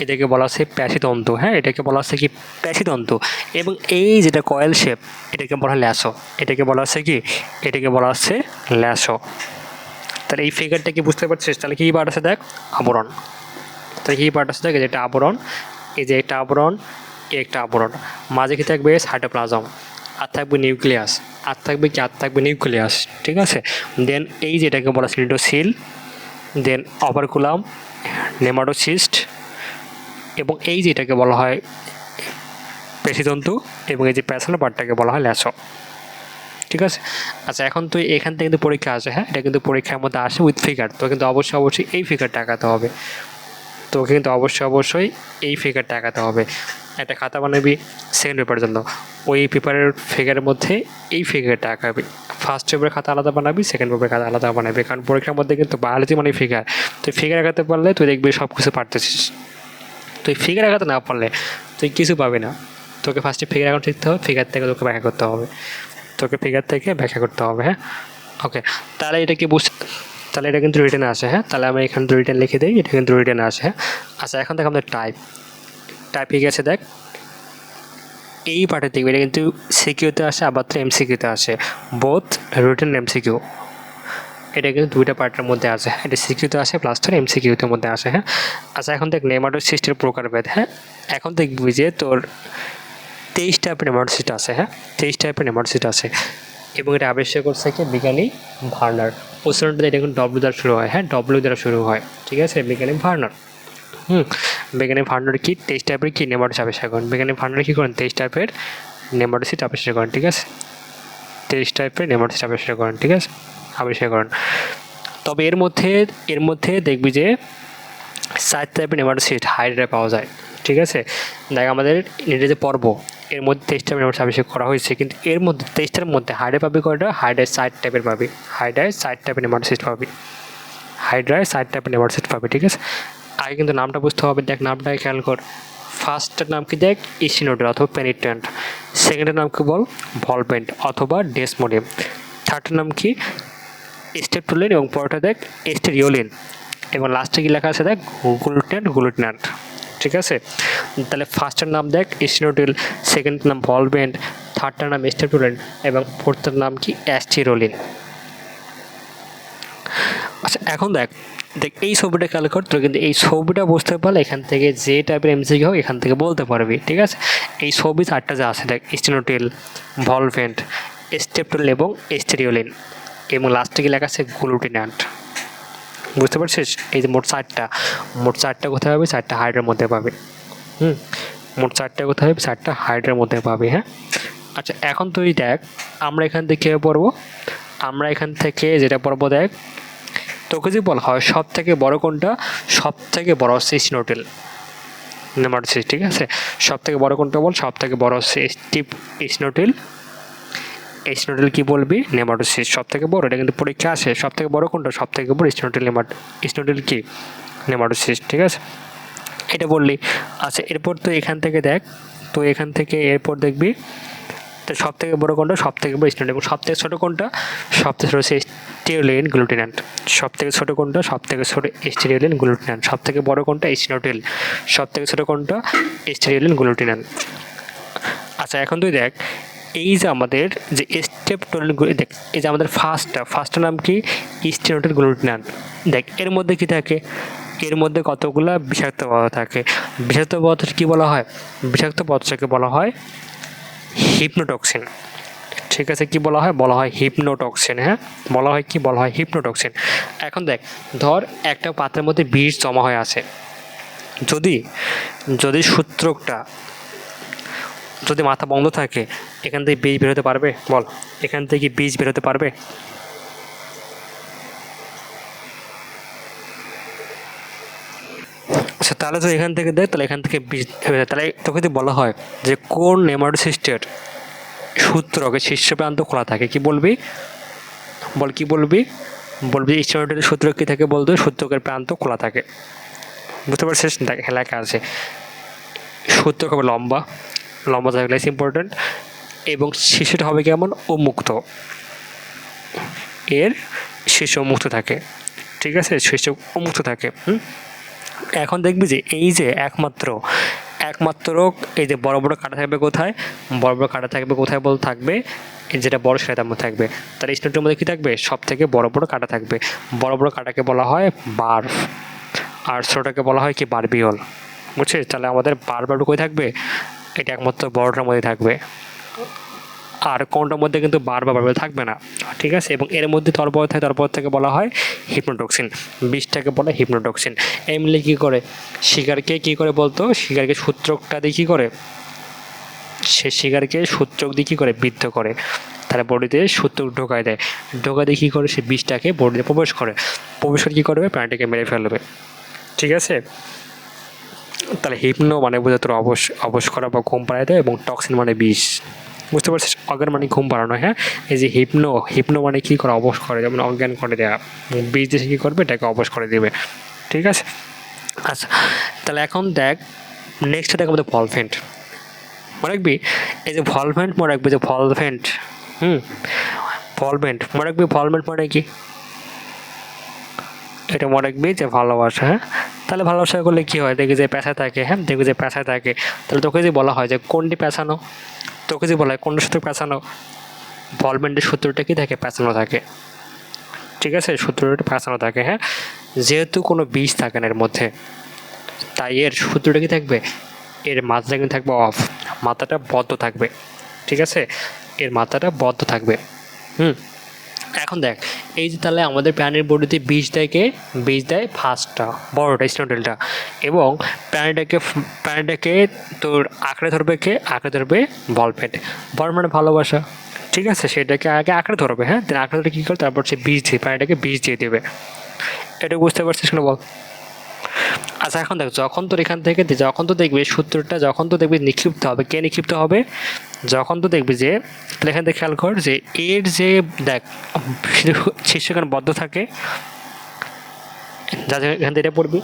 এটাকে বলা হচ্ছে পেশিতন্তু। হ্যাঁ, এটাকে বলা হচ্ছে কি? পেশিতন্তু। এবং এই যেটা কয়েল শেপ, এটাকে বলা হয় ল্যাসো। এটাকে বলা হচ্ছে কি? এটাকে বলা হচ্ছে ল্যাসো। তাহলে এই ফিগারটা কি বুঝতে পারছিস? তাহলে কী পার্ট আছে? দেখ আবরণ। তাহলে কী পার্ট আছে? দেখ এটা আবরণ, এই যে একটা আবরণ, একটা আবরণ, মাঝে কি থাকবে? সাইটোপ্লাজম, আর থাকবে নিউক্লিয়াস, আর থাকবে নিউক্লিয়াস। ঠিক আছে, দেন এই যেটাকে বলা হচ্ছে নিউরোসিল, দেন অপারকুলাম, নেমাটোসিস্ট, এবং এই যেটাকে বলা হয় পেশিতন্তু, এবং এই যে প্যাসানো পার্টটাকে বলা হয় ল্যাসো। ঠিক আছে, আচ্ছা এখন তুই এখান থেকে কিন্তু পরীক্ষা আসে। হ্যাঁ, এটা কিন্তু পরীক্ষার মধ্যে আসে উইথ ফিগার। তো কিন্তু অবশ্যই এই ফিগারটা আঁকাতে হবে। তোকে কিন্তু অবশ্যই এই ফিগারটা আঁকাতে হবে। একটা খাতা বানাবি সেকেন্ড পেপারের জন্য, ওই পেপারের ফিগারের মধ্যে এই ফিগারটা আঁকাবি। ফার্স্ট পেপারের খাতা আলাদা বানাবি, সেকেন্ড পেপারের খাতা আলাদা বানাবি, কারণ পরীক্ষার মধ্যে কিন্তু বায়োলজি মানে ফিগার। তুই ফিগার আঁকাতে পারলে তুই দেখবি সব কিছু পারতেছিস। তুই ফিগার আঁকাতে না পারলে তুই কিছু পাবি না। তোকে ফার্স্টে ফিগার আঁকানো শিখতে হবে, ফিগার থেকে তোকে ব্যাখ্যা করতে হবে। হ্যাঁ, ওকে, তাহলে এটা কি তাহলে এটা কিন্তু রিটেনে আসে। হ্যাঁ, তাহলে আমি এখানে রিটেন লিখে দিই, এটা কিন্তু রিটেনে আসে। হ্যাঁ, আচ্ছা এখন দেখ আমাদের টাইপ হয়ে গেছে। দেখ এই পার্টের দেখবে এটা কিন্তু সিকিউতে আসে, আবার তো এমসিকিউতে আসে, বোথ রিটেন এমসিকিউ। এটা কিন্তু দুইটা পার্টের মধ্যে আছে। এটা সিকিউতে আসে প্লাস তোর এমসিকিউতের মধ্যে আসে। হ্যাঁ, আচ্ছা এখন দেখ নেমাটোসিস্টের প্রকারভেদ। হ্যাঁ, এখন দেখবি যে তোর 23 টাইপের নেমাটোসিস্ট আছে। হ্যাঁ, 23 টাইপের নেমাটোসিস্ট আছে, এবং এটা আবিষ্কার করছে কি? বিজ্ঞানী ভার্নার। উচ্চারণটা এটা কিন্তু ডব্লিউ দ্বারা শুরু হয়। হ্যাঁ, ডব্লিউ দ্বারা শুরু হয়। ঠিক আছে, বিজ্ঞানী ভার্নার। বিজ্ঞানী ভার্নার কি 23 টাইপের কি নেমাটোসিস্ট আবিষ্কার করেন? বিজ্ঞানী ভার্নার কী করেন? 23 টাইপের নেমাটোসিস্ট আবিষ্কার করেন। ঠিক আছে, 23 টাইপের নেমাটোসিস্ট আবিষ্কার করেন। ঠিক আছে, আবিষ্কার করেন। তবে এর মধ্যে দেখবি যে 4 টাইপের নেমাটোসিড হাইড্রায় পাওয়া যায়। ঠিক আছে, দেখ আমাদের নেটে যে পর্ব এর মধ্যে 23 টাইপের নেমাটোসিড আবিষ্কার করা হয়েছে, কিন্তু এর মধ্যে 23টার মধ্যে হাইড্রায় পাবি কয়টা? হাইড্রায় 4 টাইপের পাবি, হাইড্রায় 4 টাইপের নেমাটোসিড পাবি, হাইড্রায় 4 টাইপের নেমাটোসিড পাবি। ঠিক আছে, আগে কিন্তু নামটা বুঝতে হবে। দেখ নামটাকে খেয়াল কর। ফার্স্টের নাম কি দেখ? ইসিনোডেল অথবা পেনিট্রেন্ট। সেকেন্ডের নাম কি বল? ভলভেন্ট অথবা ডেসমোডিয়াম। থার্ডের নাম কি? স্টেপটোলিন এবং পরেরটা দেখ স্টেরিওলিন, এবং লাস্টে কি লেখা আছে দেখ? গ্লুটিনাট। ঠিক আছে, তাহলে ফার্স্টের নাম দেখ ইসিনোডেল, সেকেন্ডের নাম ভলভেন্ট, থার্ডটার নাম স্টেপটোলিন এবং ফোর্থের নাম কি? অ্যাস্টেরোলিন। আচ্ছা এখন দেখ এই ছবিটা খেয়াল কর, তোর কিন্তু এই ছবিটা বুঝতে পারলে এখান থেকে যে টাইপের এমসিকিউ হোক এখান থেকে বলতে পারবি। ঠিক আছে, এই ছবি 4টা যা আছে দেখ, স্টেনোটেল, ভলভেন্ট, স্টেপটোলিন এবং স্টেরিওলিন, এবং লাস্টে কি লেখা আছে? গ্লুটিনাট। বুঝতে পারছিস? এই যে মোট 4টা কোথায় পাবি? 4টা হাইড্রের মধ্যে পাবি। মোট 4টা কোথায় পাবি? 4টা হাইড্রের মধ্যে পাবি। হ্যাঁ, আচ্ছা এখন তুই দেখ আমরা এখান থেকে কীভাবে পড়বো? আমরা এখান থেকে যেটা পড়বো দেখ, তোকে যদি বলা হয় সব থেকে বড় কোনটা, সব থেকে বড় হচ্ছে স্টেনোটেল নেমাটোসিড। ঠিক আছে, সব থেকে বড় কোনটা বল? সব থেকে বড় হচ্ছে স্টেনোটেল। স্টেনোটেল কি বলবি? নেমাটোসিড সব থেকে বড়, এটা কিন্তু পরীক্ষা আসে। সব থেকে বড় কোনটা? সব থেকে বড় স্টেনোটেল কি? নেমাটোসিড। ঠিক আছে, এটা বললি। আচ্ছা এরপর তো এখান থেকে দেখ, তো এখান থেকে এরপর দেখবি তো সব থেকে বড় কোনটা? সব থেকে বড় স্টেনোটেল। এবং সব থেকে ছোটো কোনটা? সব থেকে ছোটো হচ্ছে স্টেরিওলিন গ্লুটিনাট। সব থেকে ছোটো কোনটা? সব থেকে ছোটো স্টেরিওলিন গ্লুটিনাট। সব থেকে বড় কোনটা? স্টেনোটেল। সব থেকে ছোটো কোনটা? স্টেরিওলিন গ্লুটিনাট। আচ্ছা এখন তুই দেখ এই যে আমাদের যে স্টেপটোলিন, দেখ এই যে আমাদের ফার্স্টটার নাম কি? স্টেনোটেল গ্লুটিনাট। দেখ এর মধ্যে কি থাকে? এর মধ্যে কতগুলা বিষাক্ত পদার্থ থাকে। বিষাক্ত পদার্থ কি বলা হয়? বিষাক্ত পদার্থকে বলা হয় হিপনোটক্সিন। ঠিক আছে, কি বলা হয়? বলা হয় হিপনোটক্সিন। হ্যাঁ, বলা হয় কি? বলা হয় হিপনোটক্সিন। এখন দেখ ধর একটা পাত্রের মধ্যে বিষ জমা হয়ে আছে, যদি সূত্রকটা যদি মাথা বন্ধ থাকে এখান থেকে বীজ বেরোতে পারবে? বল, এখান থেকে কি বীজ বেরোতে পারবে? আচ্ছা তাহলে তো এখান থেকে দেখ, তাহলে এখান থেকে বীজ, তাহলে তোকে যদি বলা হয় যে কোন নেমাটোসিস্টের সূত্রকে শীর্ষ প্রান্ত খোলা থাকে, কি বলবি? বল কি বলবি? বলবি স্টেনোটেলের সূত্র কি থাকে? বলতো সূত্রকের প্রান্ত খোলা থাকে। বুঝতে পারছিস? দেখ লেখা আছে সূত্রক হবে লম্বা থাকলে ইম্পর্টেন্ট, এবং শীর্ষটা হবে কেমন? উন্মুক্ত, এর শীর্ষ উন্মুক্ত থাকে। ঠিক আছে, শীর্ষ উন্মুক্ত থাকে। এখন দেখবি যে এই যে একমাত্র এই যে বড় বড় কাঁটা থাকবে কোথায়? বড় বড় কাঁটা থাকবে কোথায়? বল থাকবে যেটা বড় সেটার মধ্যে থাকবে। তার স্টেনোটেলের মধ্যে কী থাকবে? সব থেকে বড় বড় কাঁটা থাকবে। বড় বড় কাঁটাকে বলা হয় বার্ব, আর ছোটোটাকে বলা হয় কি? বারবিওল। বুঝছিস? তাহলে আমাদের বারবার কই থাকবে? এটা একমাত্র বড়টার মধ্যে থাকবে, আর কোনটার মধ্যে কিন্তু বারবার থাকবে না। ঠিক আছে, এবং এর মধ্যে তরপর থেকে বলা হয় হিপনোটক্সিন। বিষটাকে বলে হিপনোটক্সিন। এমনি কী করে? শিকারকে কী করে বলতো? শিকারকে সূত্রকটা দিয়ে কী করে? সে শিকারকে সূত্রক দিয়ে কী করে? বিদ্ধ করে, তারা বডিতে সূত্রক ঢোকায় দেয়। ঢোকা দিয়ে কী করে? সে বিষটাকে বডিতে প্রবেশ করে কী করবে? প্রাণীটাকে মেরে ফেলবে। ঠিক আছে, তাহলে হিপনো মানে বোঝা তোর অবশ করা বা ঘুম পাড়ায় দেয়, এবং টক্সিন মানে বিষ। বুঝতে পারছিস? অজ্ঞান মানে ঘুম পাড়ানো। হ্যাঁ, এই যে হিপনো মানে কী করে? অবশ করে, যেমন অজ্ঞান করে দেওয়া। বিষ দিয়ে কী করবে? এটাকে অবশ করে দেবে। ঠিক আছে, আচ্ছা তাহলে এখন দেখ নেক্সট দেখ আমাদের ভলভেন্ট। মনে রাখবি এই যে ভলভেন্ট, মনে রাখবি যে ভলভেন্ট মনে রাখবি ভলভেন্ট মানে কি? এটা মনে রাখবি যে ভালোবাসা। হ্যাঁ, তাহলে ভালোবাসা করলে কী হয়? দেখবি যে পেঁচা থাকে। হ্যাঁ, দেখবি যে পেঁচা থাকে। তাহলে তোকে যদি বলা হয় যে কোনটি পেঁচানো, তোকে যদি বলা হয় কোনটার সূত্র পেঁচানো, ভলভেন্টের সূত্রটা কি থাকে? পেঁচানো থাকে। ঠিক আছে, সূত্রটা পেঁচানো থাকে। হ্যাঁ, যেহেতু কোনো বিষ থাকে না এর মধ্যে, তাই এর সূত্রটা কি থাকবে? এর মাথাটা কিন্তু থাকবে অফ, মাথাটা বদ্ধ থাকবে। ঠিক আছে, এর মাথাটা বদ্ধ থাকবে। এখন দেখ এই যে তাহলে আমাদের প্রাণীর বডিতে বীজ দেয় ফার্স্টটা, বড়টা স্টেনোটেলটা, এবং প্রাণীটাকে তোর আঁকড়ে ধরবে ভলভেন্ট। মানে ভালোবাসা। ঠিক আছে, সেটাকে আগে আঁকড়ে ধরবে, হ্যাঁ, দেন আঁকড়ে ধরে কী করে তারপর সে বীজ দিয়ে প্রাণীটাকে বীজ দিয়ে দেবে। এটা বুঝতে পারছিস না বল? আচ্ছা এখন দেখ, যখন তোর এখান থেকে যখন তো দেখবি সূত্রটা যখন তো দেখবি নিক্ষিপ্ত হবে, কে নিক্ষিপ্ত হবে? যখন তো দেখবি যে, তাহলে এখান থেকে খেয়াল কর যে এর যে দেখ শীর্ষ এখানে বদ্ধ থাকে, যা এখান থেকে এটা পড়বি,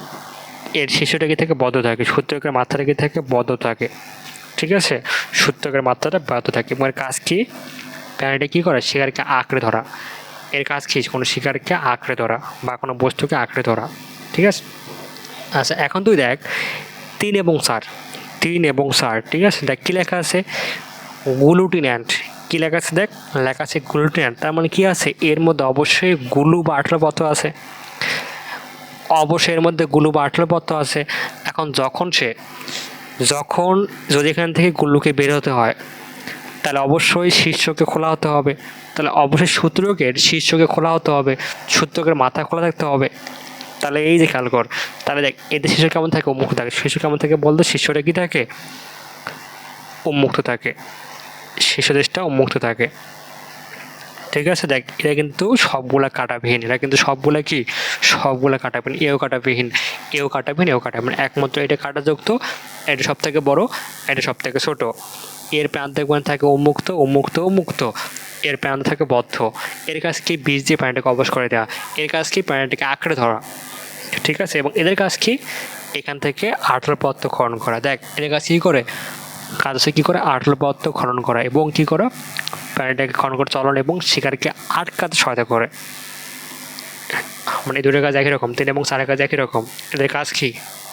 এর শীর্ষটা কি থেকে বদ্ধ থাকে, সূত্রকের মাত্রাটা কি থাকে বদ্ধ থাকে, ঠিক আছে, সূত্রকের মাত্রাটা বদ্ধ থাকে। এবং এর কাজ কি? প্রাণীটা কী করে? শিকারকে আঁকড়ে ধরা। এর কাজ কি? কোনো শিকারকে আঁকড়ে ধরা বা কোনো বস্তুকে আঁকড়ে ধরা, ঠিক আছে। আচ্ছা এখন তুই দেখ 3 এবং 4, 3 এবং 4, ঠিক আছে, দেখ কী লেখা আছে? গ্লুটিন্যান্ট। কী লেখা আছে? দেখ লেখা আছে গ্লুটিন্যান্ট। তার মানে কী আছে? এর মধ্যে অবশ্যই গ্লু বা আঠলাপত্র আছে, অবশ্যই এর মধ্যে গ্লু বা আঠলাপত্র আছে। এখন যখন যদি এখান থেকে গ্লুকে বের হতে হয়, তাহলে অবশ্যই শীর্ষকে খোলা হতে হবে, তাহলে অবশ্যই সূত্রকের শীর্ষকে খোলা হতে হবে, সূত্রকের মাথা খোলা থাকতে হবে। তাহলে এই যে খেয়াল কর, তাহলে দেখ এদের শিশু কেমন থাকে? উন্মুক্ত থাকে। শিশু কেমন থাকে বলতো? শিশুটা কি থাকে? উন্মুক্ত থাকে। শিশুদেশটা উন্মুক্ত থাকে, ঠিক আছে। দেখ এরা কিন্তু সবগুলা কাটাবিহীন, এরা কিন্তু সবগুলা কি? সবগুলা কাটাবিহীন। এও কাটাবিহীন, এও কাটাবিহীন, এও কাটাবিহীন, একমাত্র এটা কাটাযুক্ত। এটা সব থেকে বড়, এটা সব থেকে ছোট। এর প্রান্ত একবার থাকে উন্মুক্ত, উন্মুক্ত, উন্মুক্ত। এর প্রান্ত থাকে বদ্ধ। এর কাজ কি? বীজ দিয়ে প্রাণীটাকে অবশ করে দেওয়া। এর কাজ কি? প্রাণীটাকে আঁকড়ে ধরা, ঠিক আছে। এবং এদের কাজ কি? এখান থেকে আঠলাপত্র খনন করা। দেখ এদের কাজ কী করে? কাজ হচ্ছে কী করে? আঠলাপত্র খনন করা এবং কী করা? প্রাণীটাকে খনন করে চলন এবং শিকারকে আটকাতে সহায়তা করে। মানে এই দুটোর কাজ একই রকম, 3 এবং 4 কাজ একই রকম। এদের কাজ কি?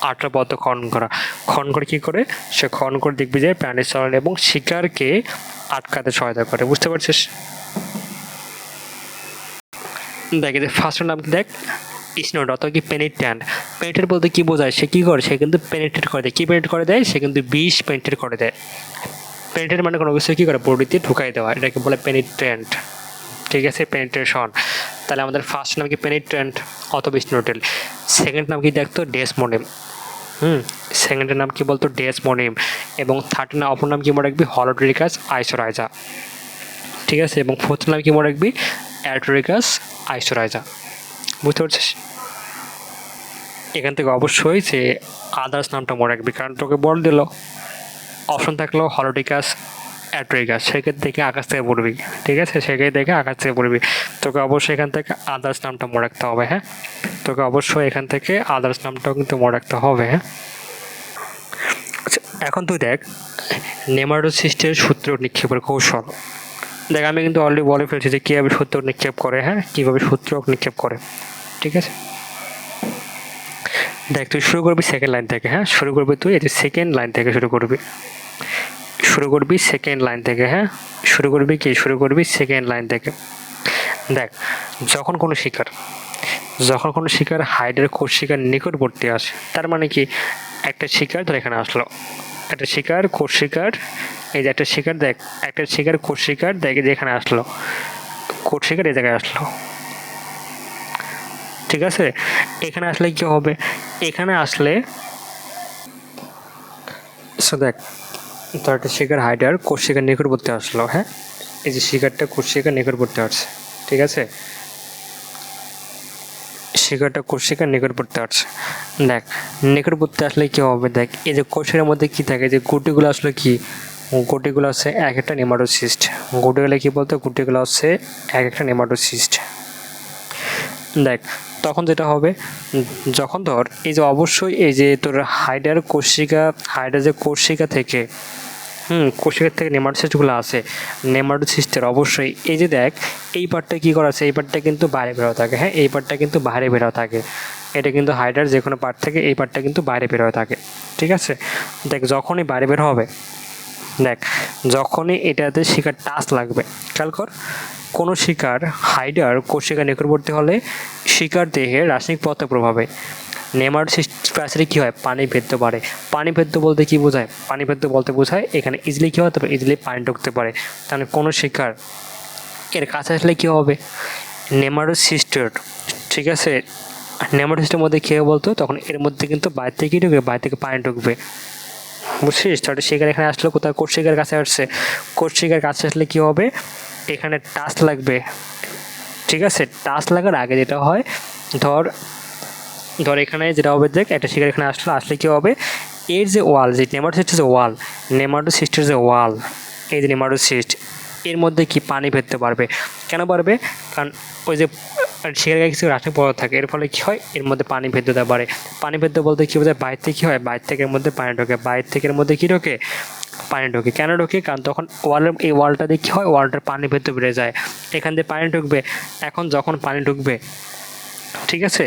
আঠলাপত্র খনন করা। খনন করে কী করে? সে খনন করে দেখবি যে প্রাণীর চলন এবং শিকারকে আটকাতে সহায়তা করে। বুঝতে পারছিস? দেখ এদের ফার্স্টের নাম কি? দেখ স্নোড অথবা কি পেনিট্রেন্ট। পেনিট্রেট বলতে কী বোঝায়? সে কী করে? সে কিন্তু পেনিট্রেট করে দেয়। কী পেনিট্রেট করে দেয়? সে কিন্তু বিষ পেনিট্রেট করে দেয়। পেনিট্রেট মানে কোনো কিছু কী করে? বডিতে ঢুকাই দেওয়া, এটাকে বলে পেনিট্রেন্ট, ঠিক আছে, পেনিট্রেশন। তাহলে আমাদের ফার্স্ট নাম কি? পেনিট্রেন্ট অথবা স্নোটেল। সেকেন্ড নাম কি? দেখতো ডেসমোনিম। সেকেন্ডের নাম কি বলতো? ডেসমোনিম। এবং থার্ড নাম অপর নাম কি মনে রাখবি? হলোটেরিকাস আইসোরাইজা, ঠিক আছে। এবং ফোর্থ নাম কি মনে রাখবি? অ্যালটোরিকাস আইসোরাইজা। বুঝতে পারছিস? এখান থেকে অবশ্যই যে আদার্স নামটা মনে রাখবি, কারণ তোকে বল দিল অপশন থাকলো হলোটিকাস, অ্যাট্রিকাস, সেক্ষেত্রে দেখে আকাশ থেকে পড়বি, ঠিক আছে, সেক্ষেত্রে দেখে আকাশ থেকে পড়বি। তোকে অবশ্যই এখান থেকে আদার্স নামটা মনে রাখতে হবে, হ্যাঁ, তোকে অবশ্যই এখান থেকে আদার্স নামটাও কিন্তু মনে রাখতে হবে, হ্যাঁ। আচ্ছা এখন তুই দেখ নেমাটোসিস্টের সূত্র নিক্ষেপের কৌশল। দেখ আমি কিন্তু অলরেডি বলে ফেলছি যে কীভাবে সূত্র নিক্ষেপ করে, হ্যাঁ, কীভাবে সূত্র নিক্ষেপ করে, ঠিক আছে। দেখ তুই শুরু করবি সেকেন্ড লাইন থেকে, হ্যাঁ, শুরু করবি তুই এই যে সেকেন্ড লাইন থেকে শুরু করবি সেকেন্ড লাইন থেকে, হ্যাঁ, শুরু করবি সেকেন্ড লাইন থেকে। দেখ যখন কোনো শিকার হাইডের কোষশিকার নিকটবর্তী আসে, তার মানে কি? একটা শিকার ধর এখানে আসলো, একটা শিকার কোষশিকার, এই যে একটা শিকার, দেখ একটা শিকার কোষশিকার, দেখ যেখানে আসলো, কোষশিকার এই জায়গায় আসলো, ঠিক আছে। এখানে আসলে কি হবে? এখানে আসলে দেখ তো একটা শিকার হাইডার কোষশিকার নিকটবর্তী আসলো, হ্যাঁ, এই যে শিকারটা কোষশিকার নিকটবর্তী আসছে, ঠিক আছে, শিকারটা কোষশিকার নিকটবর্তী আসছে। দেখ নিকটবর্তী আসলে কি হবে? দেখ এই যে কোষের মধ্যে কি থাকে, যে গুটিগুলো আসলে কি? গুটিগুলো হচ্ছে এক একটা নেমাটোসিস্ট। গুটিগুলো কি বলতো? গুটিগুলো হচ্ছে এক একটা নেমাটোসিস্ট। দেখ তখন যেটা হবে, যখন ধর এই যে অবশ্যই এই যে তোর হাইডার যে কোষশিকা থেকে কোষিকার থেকে নেমাটোসিস্টগুলো আছে, নেমাটোসিস্টের অবশ্যই এই যে দেখ এই পার্টটা কী করা আছে, এই পার্টটা কিন্তু বাইরে বেরো থাকে, হ্যাঁ, এই পার্টটা কিন্তু বাইরে বেরো থাকে, এটা কিন্তু হাইডার যে কোনো পার্ট থেকে এই পার্টটা কিন্তু বাইরে বের হয়ে থাকে, ঠিক আছে। দেখ যখনই বাইরে বের হবে, দেখ যখনই এটাতে শিকার টাচ লাগবে, খেয়াল কর, কোনো শিকার হাইডার কোষিকা নিকটবর্তী হলে শিকার দেহে রাসায়নিক পদার্থের প্রভাবে নেমাটোসিস্ট প্রাচীরে কী হয়? পানি ভেদ্য বাড়ে। পানি ভেদ্য বলতে কী বোঝায়? পানি ভেদ্য বলতে বোঝায় এখানে ইজিলি কী হতে পারে? ইজিলি পানি ঢুকতে পারে। তাহলে কোনো শিকার এর কাছে আসলে কী হবে? নেমাটোসিস্টের, ঠিক আছে, নেমাটোসিস্টের মধ্যে কী হবে বলতো? তখন এর মধ্যে কিন্তু বাইরে থেকে কী ঢুকবে? বাইরে থেকে পানি ঢুকবে, বুঝছিস? তাহলে শিকার এখানে আসলে কোথাও কোষ শিকার কাছে আসছে, কোষ শিকার কাছে আসলে কী হবে? এখানে টাচ লাগবে, ঠিক আছে। টাচ লাগার আগে যেটা হয়, ধর এখানে যেটা হবে, দেখ একটা শিকার এখানে আসলে কী হবে, এর যে ওয়াল, যে নেমাটোসিস্টের যে ওয়াল, নেমাটোসিস্টের যে ওয়াল, এই যে নেমাটোসিস্ট, এর মধ্যে কি পানি ফেলতে পারবে। কেন পারবে? কারণ ওই যে শিকারের গায়ে কিছু রাসায়নিক পদার্থ থাকে, এর ফলে কী হয়, এর মধ্যে পানি ফেলতে দিতে পারে। পানি ফেলতে বলতে কী বোঝায়, বাইরে থেকে কী হয়, বাইরে থেকে এর মধ্যে পানি ঢোকে, বাইরে থেকে এর মধ্যে কী ঢোকে, পানি ঢোকে। কেন ঢোকে? কারণ তখন এই ওয়ালটা দিয়ে কী হয়, ওয়ালটার পানি ভেতরে বেড়ে যায়, এখান দিয়ে পানি ঢুকবে। এখন যখন পানি ঢুকবে, ঠিক আছে,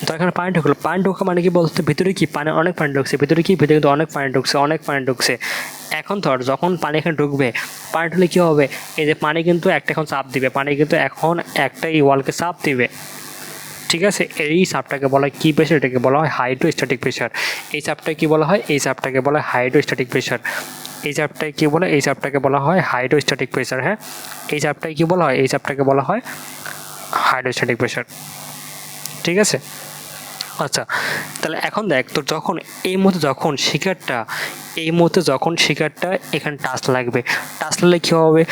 তো এখানে পানি ঢুকলো, পানি ঢোকা মানে কি বলতে, ভিতরে কি পানি, অনেক পানি ঢুকছে, ভিতরে কিন্তু অনেক পানি ঢুকছে। এখন ধর যখন পানি এখানে ঢুকবে, পানি ঢুকলে কী হবে, এই যে পানি কিন্তু এখন চাপ দিবে, পানি কিন্তু এখন একটা এই ওয়ালকে চাপ দিবে, ঠিক আছে। এই চাপটাকে বলা হয় কী প্রেশার, এটাকে বলা হয় হাইড্রোস্ট্যাটিক প্রেশার। এই চাপটাকে কী বলা হয়, এই চাপটাকে বলা হয় হাইড্রোস্ট্যাটিক প্রেশার। এই চাপটাকে কী বলে, এই চাপটাকে বলা হয় হাইড্রোস্ট্যাটিক প্রেশার। হ্যাঁ, এই চাপটাকে কী বলা হয়, এই চাপটাকে বলা হয় হাইড্রোস্ট্যাটিক প্রেশার, ঠিক আছে। আচ্ছা, তাহলে এখন দেখ, তো যখন এই মুহূর্তে যখন শিকারটা এখানে টাচ লাগবে, টাচ লাগলে কী হবে,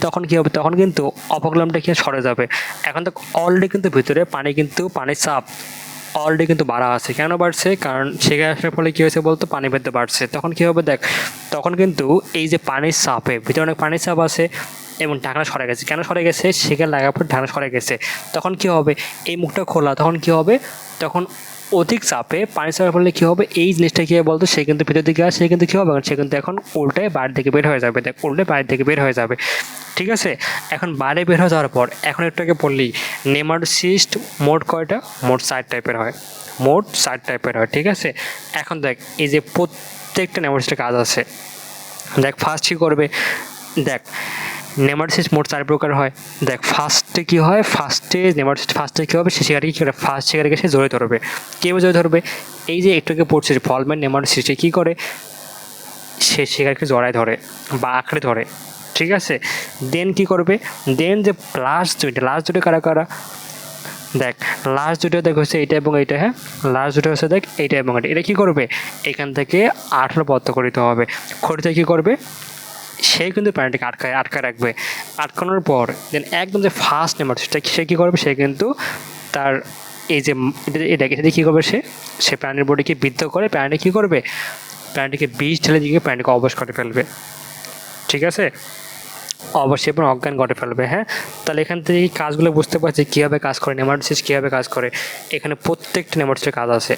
তখন কী হবে, তখন কিন্তু অপগ্লামটা কি সরে যাবে। এখন তো অলরেডি কিন্তু ভিতরে পানির চাপ অলরেডি কিন্তু বাড়া আছে। কেন বাড়ছে? কারণ শিকার আসার ফলে কী হয়েছে বলতো, পানি ভেতরে বাড়ছে। তখন কী হবে, দেখ, তখন কিন্তু এই যে পানির চাপে, ভিতরে অনেক পানির চাপ আছে এবং ঢাকনা সরে গেছে। কেন সরে গেছে? শিকার লাগার পর ঢাকনা সরে গেছে। তখন কী হবে, এই মুখটা খোলা, তখন কী হবে, তখন অধিক চাপে পানি চাপের ফলে কী হবে, এই জিনিসটা কী বলতো, সে কিন্তু ভিতর দিকে আসে, সে কিন্তু কী হবে, সে কিন্তু এখন উল্টে বাইরে থেকে বের হয়ে যাবে, দেখ উল্টে বাইরে থেকে বের হয়ে যাবে, ঠিক আছে। এখন বাইরে বের হয়ে যাওয়ার পর, এখন একটু আগে বললি নেমাটোসিস্ট মোট কয়টা, মোট 4 টাইপের হয়, ঠিক আছে। এখন দেখ, এই যে প্রত্যেকটা নেমাটোসিস্টের কাজ আছে, দেখ ফার্স্ট কী করবে, দেখ নেমাটোসিস্ট মোট 4 প্রকার হয়। দেখ ফার্স্টে কী হয়, ফার্স্টে কী হবে, সে শিকারকে কী করে, ফার্স্ট শিকারকে সে জড়িয়ে ধরবে। কীভাবে জড়িয়ে ধরবে? এই যে একটুকে পড়ছে ফলম্যান নেমাটোসিস্টে কী করে, সে শিকারকে জড়ায় ধরে বা আঁকড়ে ধরে, ঠিক আছে। দেন কী করবে, দেন যে লাস্ট দুটো কারা, দেখ লাস্ট দুটো দেখ হচ্ছে এইটা এবং এইটা। হ্যাঁ, লাস্ট দুটো হচ্ছে দেখ এইটা এবং এটা কী করবে, এখান থেকে আঠালো বদ্ধ করিতে হবে। খড়িতে কী করবে, সে কিন্তু প্রাণীটাকে আটকায় রাখবে। আটকানোর পর দেন একদম যে ফার্স্ট নেমাটোসিস্ট, সে কী করবে, সে কিন্তু তার এই যে এটাকে কী করবে, সে প্রাণীর বডিকে বিদ্ধ করে, প্রাণীটা কী করবে, প্রাণীটিকে বিষ ঢেলে দিয়ে প্রাণীটিকে অবশ করে ফেলবে, ঠিক আছে, অবশ্যই এবং অজ্ঞান করে ফেলবে। হ্যাঁ, তাহলে এখান থেকে এই কাজগুলো বুঝতে পারছি কীভাবে কাজ করে, নেমাটোসিস্ট কীভাবে কাজ করে। এখানে প্রত্যেকটা নেমাটোসিস্টের কাজ আছে,